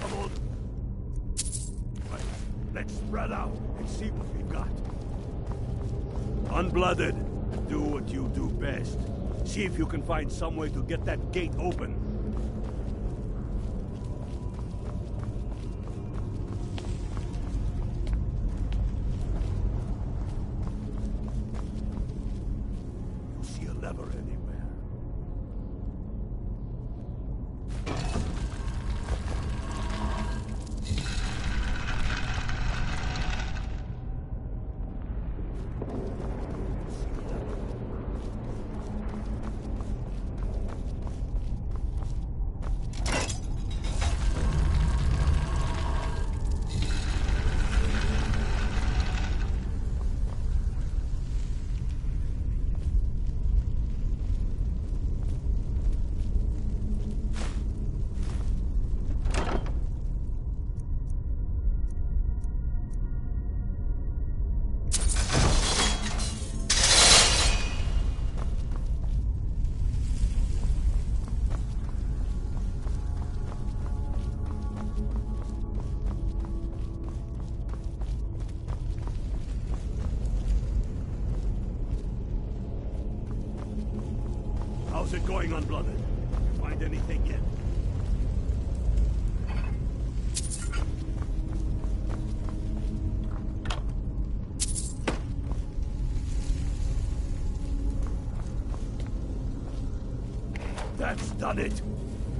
Come on. Right. Let's spread out and see what we've got. Unblooded, do what you do best. See if you can find some way to get that gate open. You see a lever anywhere? How's it going, Unblooded? Find anything yet? That's done it.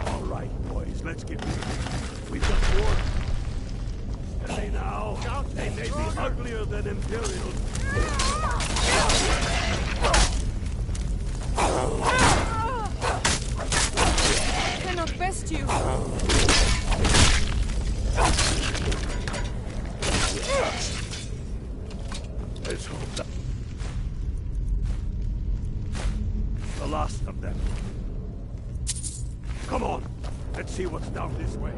All right, boys, let's get moving. We've got more. Steady now. They may be uglier than Imperials. I cannot best you. Let's hope that the last of them. Come on, let's see what's down this way.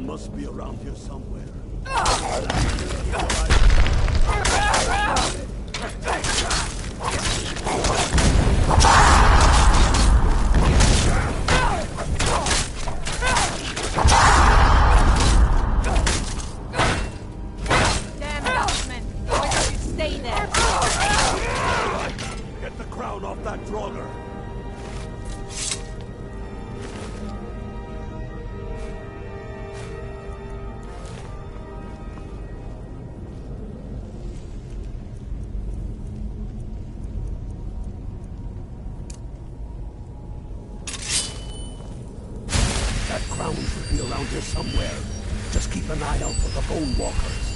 Must be around here somewhere. Damn Dutchman! Why don't you stay there? Get the crown off that Draugr. Crown should be around here somewhere. Just keep an eye out for the Bone Walkers.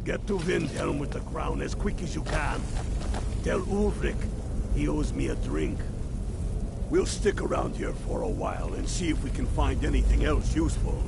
Get to Windhelm with the crown as quick as you can. Tell Ulrich he owes me a drink. We'll stick around here for a while and see if we can find anything else useful.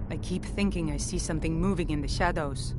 I keep thinking I see something moving in the shadows.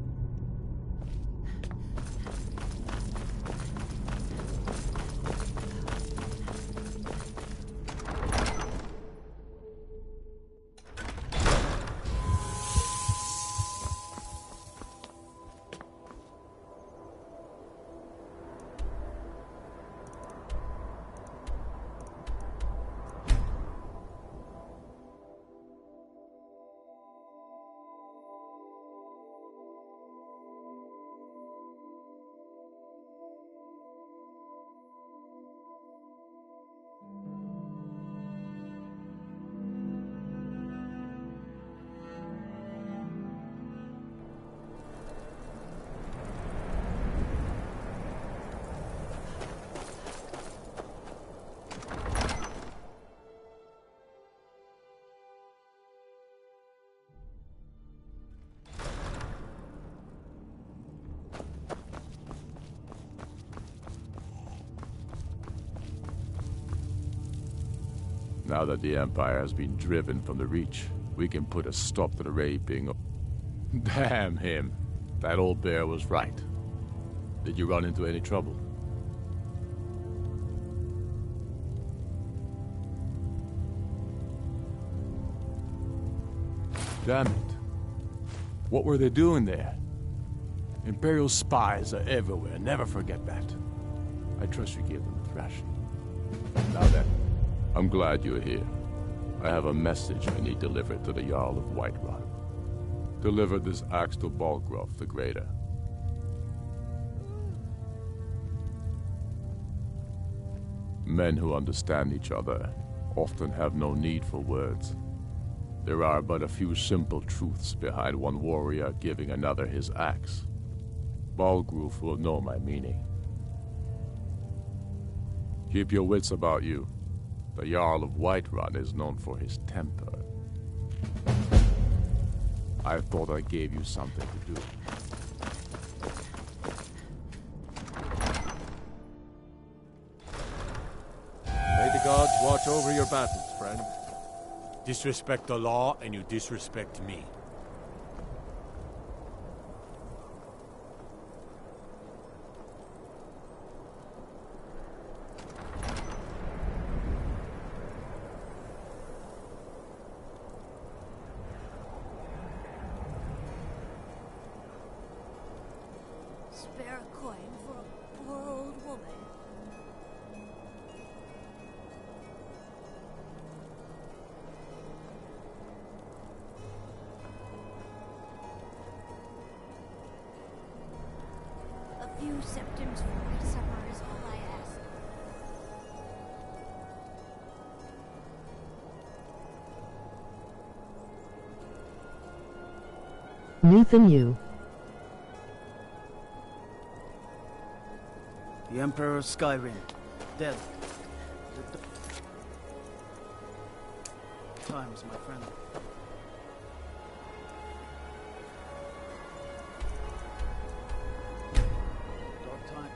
Now that the Empire has been driven from the Reach, we can put a stop to the raping of... Damn him. That old bear was right. Did you run into any trouble? Damn it. What were they doing there? Imperial spies are everywhere, never forget that. I trust you gave them a thrashing. Now then, I'm glad you're here. I have a message I need delivered to the Jarl of Whiterun. Deliver this axe to Balgruuf the Greater. Men who understand each other often have no need for words. There are but a few simple truths behind one warrior giving another his axe. Balgruuf will know my meaning. Keep your wits about you. The Jarl of Whiterun is known for his temper. I thought I gave you something to do. May the gods watch over your battles, friend. Disrespect the law, and you disrespect me. Spare a coin for a poor old woman. A few septims for my supper is all I ask. Nathan Yu. The Emperor of Skryim, dead. Times, my friend. Dark time.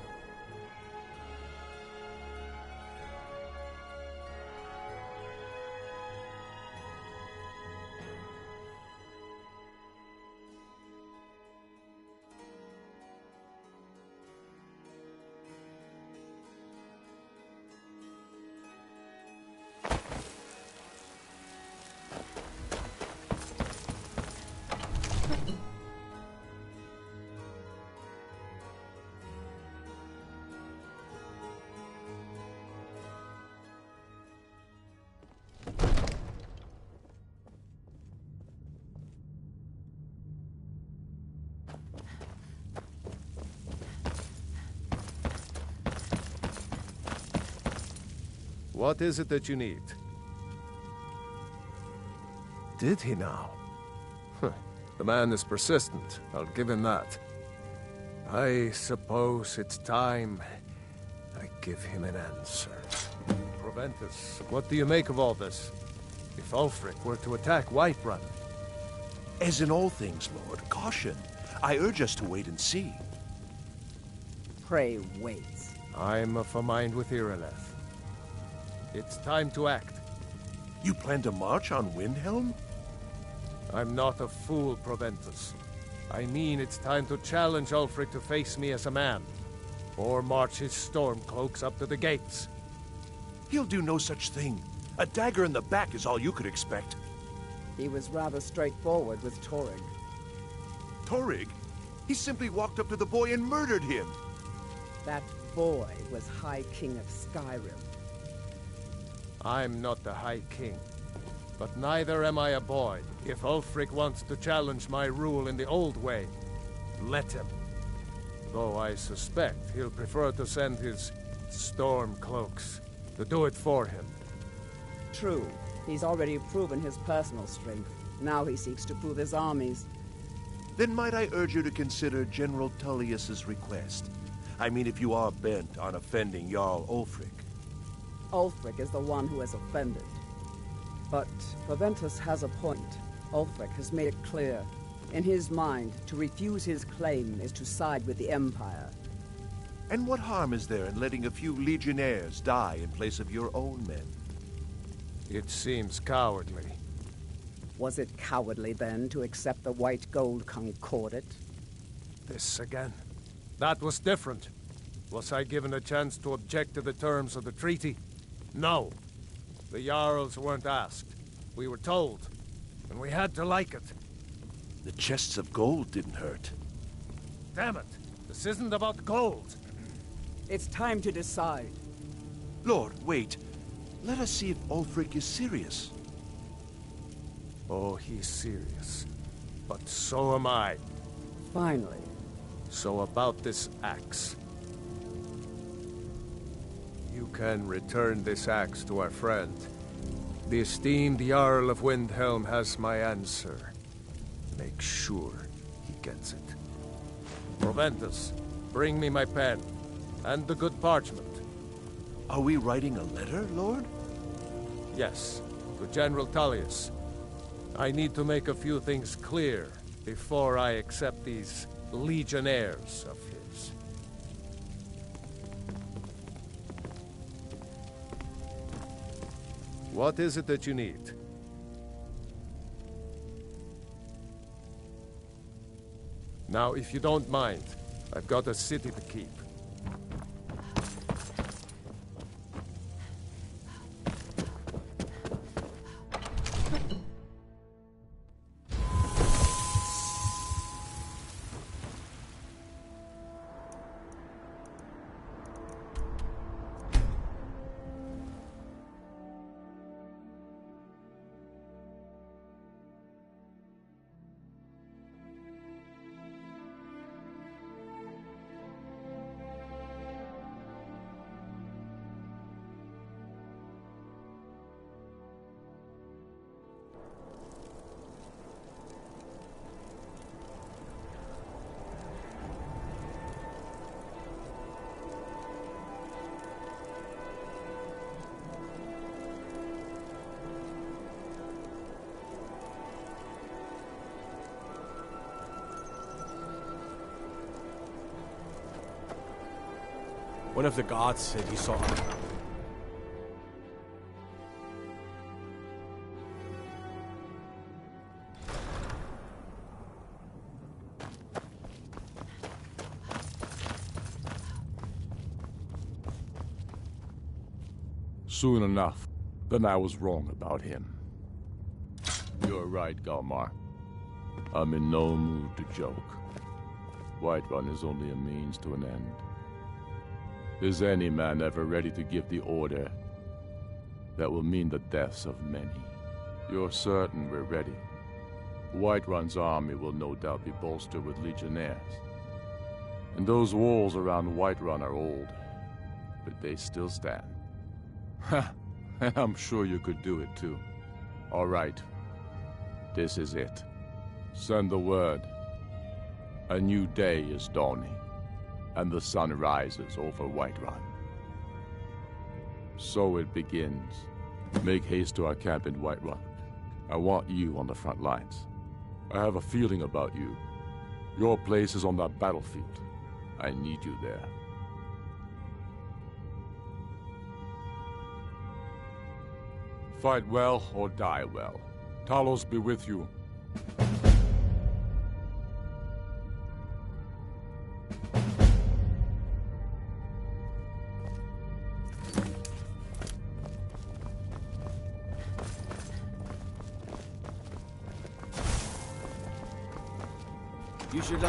What is it that you need? Did he now? The man is persistent, I'll give him that. I suppose it's time I give him an answer. Proventus, what do you make of all this? If Ulfric were to attack Whiterun? As in all things, Lord, caution. I urge us to wait and see. Pray wait. I'm of a mind with Irileth. It's time to act. You plan to march on Windhelm? I'm not a fool, Proventus. I mean it's time to challenge Ulfric to face me as a man, or march his stormcloaks up to the gates. He'll do no such thing. A dagger in the back is all you could expect. He was rather straightforward with Torrig. Torrig? He simply walked up to the boy and murdered him. That boy was High King of Skryim. I'm not the High King, but neither am I a boy. If Ulfric wants to challenge my rule in the old way, let him. Though I suspect he'll prefer to send his stormcloaks to do it for him. True. He's already proven his personal strength. Now he seeks to prove his armies. Then might I urge you to consider General Tullius's request? I mean, if you are bent on offending Jarl Ulfric. Ulfric is the one who has offended. But Proventus has a point. Ulfric has made it clear. In his mind, to refuse his claim is to side with the Empire. And what harm is there in letting a few legionnaires die in place of your own men? It seems cowardly. Was it cowardly, then, to accept the white gold concordat? This again. That was different. Was I given a chance to object to the terms of the treaty? No. The Jarls weren't asked. We were told. And we had to like it. The chests of gold didn't hurt. Damn it! This isn't about gold! It's time to decide. Lord, wait. Let us see if Ulfric is serious. Oh, he's serious. But so am I. Finally. So about this axe. You can return this axe to our friend. The esteemed Jarl of Windhelm has my answer. Make sure he gets it. Proventus, bring me my pen. And the good parchment. Are we writing a letter, Lord? Yes, to General Tullius. I need to make a few things clear before I accept these legionnaires of his. What is it that you need? Now, if you don't mind, I've got a city to keep. One of the guards said he saw her. Soon enough. Then I was wrong about him. You're right, Galmar. I'm in no mood to joke. Whiterun is only a means to an end. Is any man ever ready to give the order that will mean the deaths of many? You're certain we're ready. Whiterun's army will no doubt be bolstered with legionnaires. And those walls around Whiterun are old, but they still stand. Ha! And I'm sure you could do it too. All right. This is it. Send the word. A new day is dawning, and the sun rises over Whiterun. So it begins. Make haste to our camp in Whiterun. I want you on the front lines. I have a feeling about you. Your place is on that battlefield. I need you there. Fight well or die well. Talos be with you. You should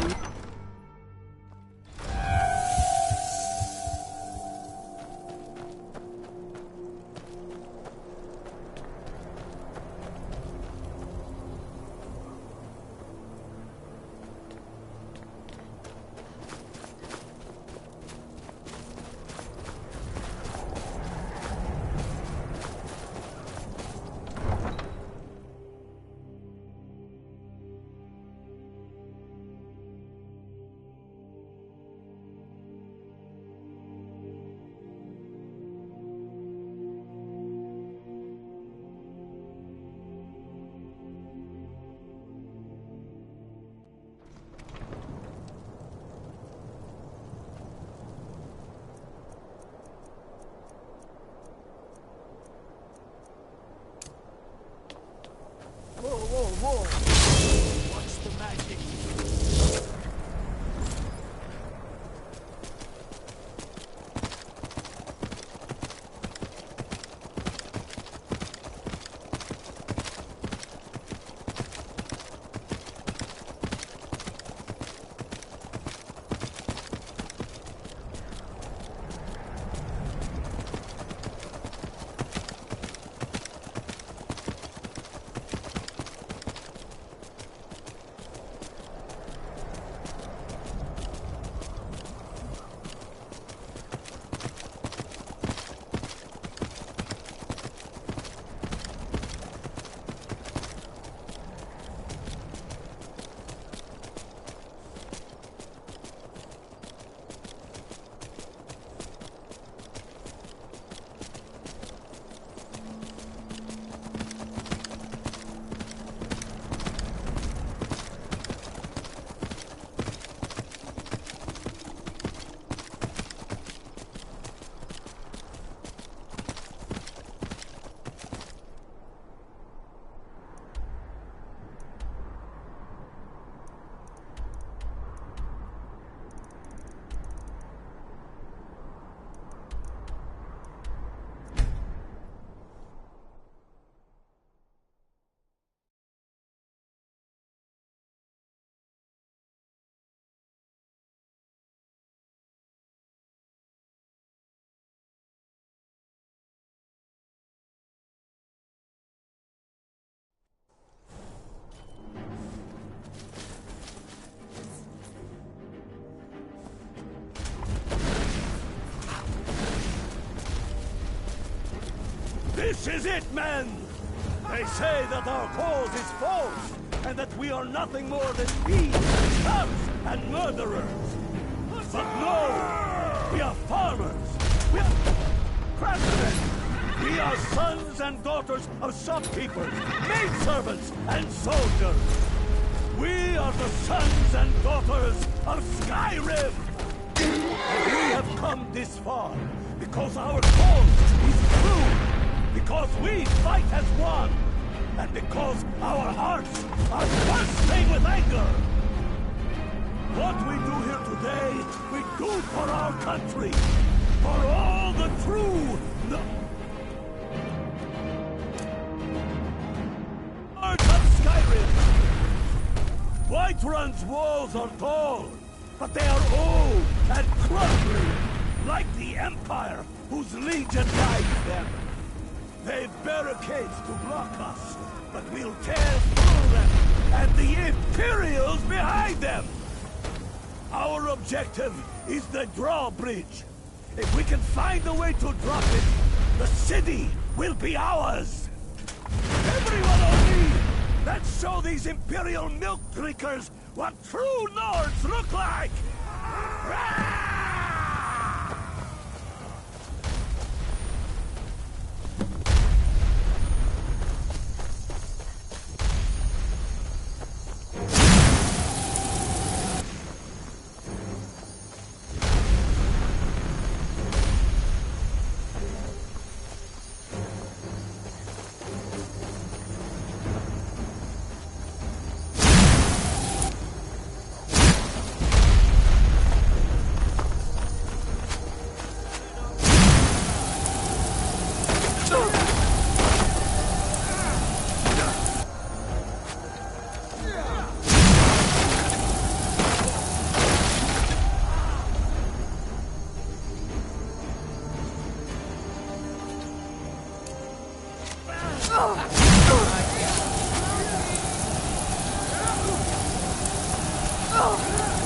This is it, men! They say that our cause is false, and that we are nothing more than thieves, thugs, and murderers. But no! We are farmers! We are craftsmen! We are sons and daughters of shopkeepers, maidservants, and soldiers! We are the sons and daughters of Skryim! We have come this far because our cause is true, because we fight as one, and because our hearts are bursting with anger! What we do here today, we do for our country, for all the true... Lords of Skryim! Whiterun's walls are tall, but they are old and crumbling, like the Empire whose legion guides them. They've barricades to block us, but we'll tear through them, and the Imperials behind them! Our objective is the drawbridge. If we can find a way to drop it, the city will be ours! Everyone on me! Let's show these Imperial milk drinkers what true Nords look like! Oh!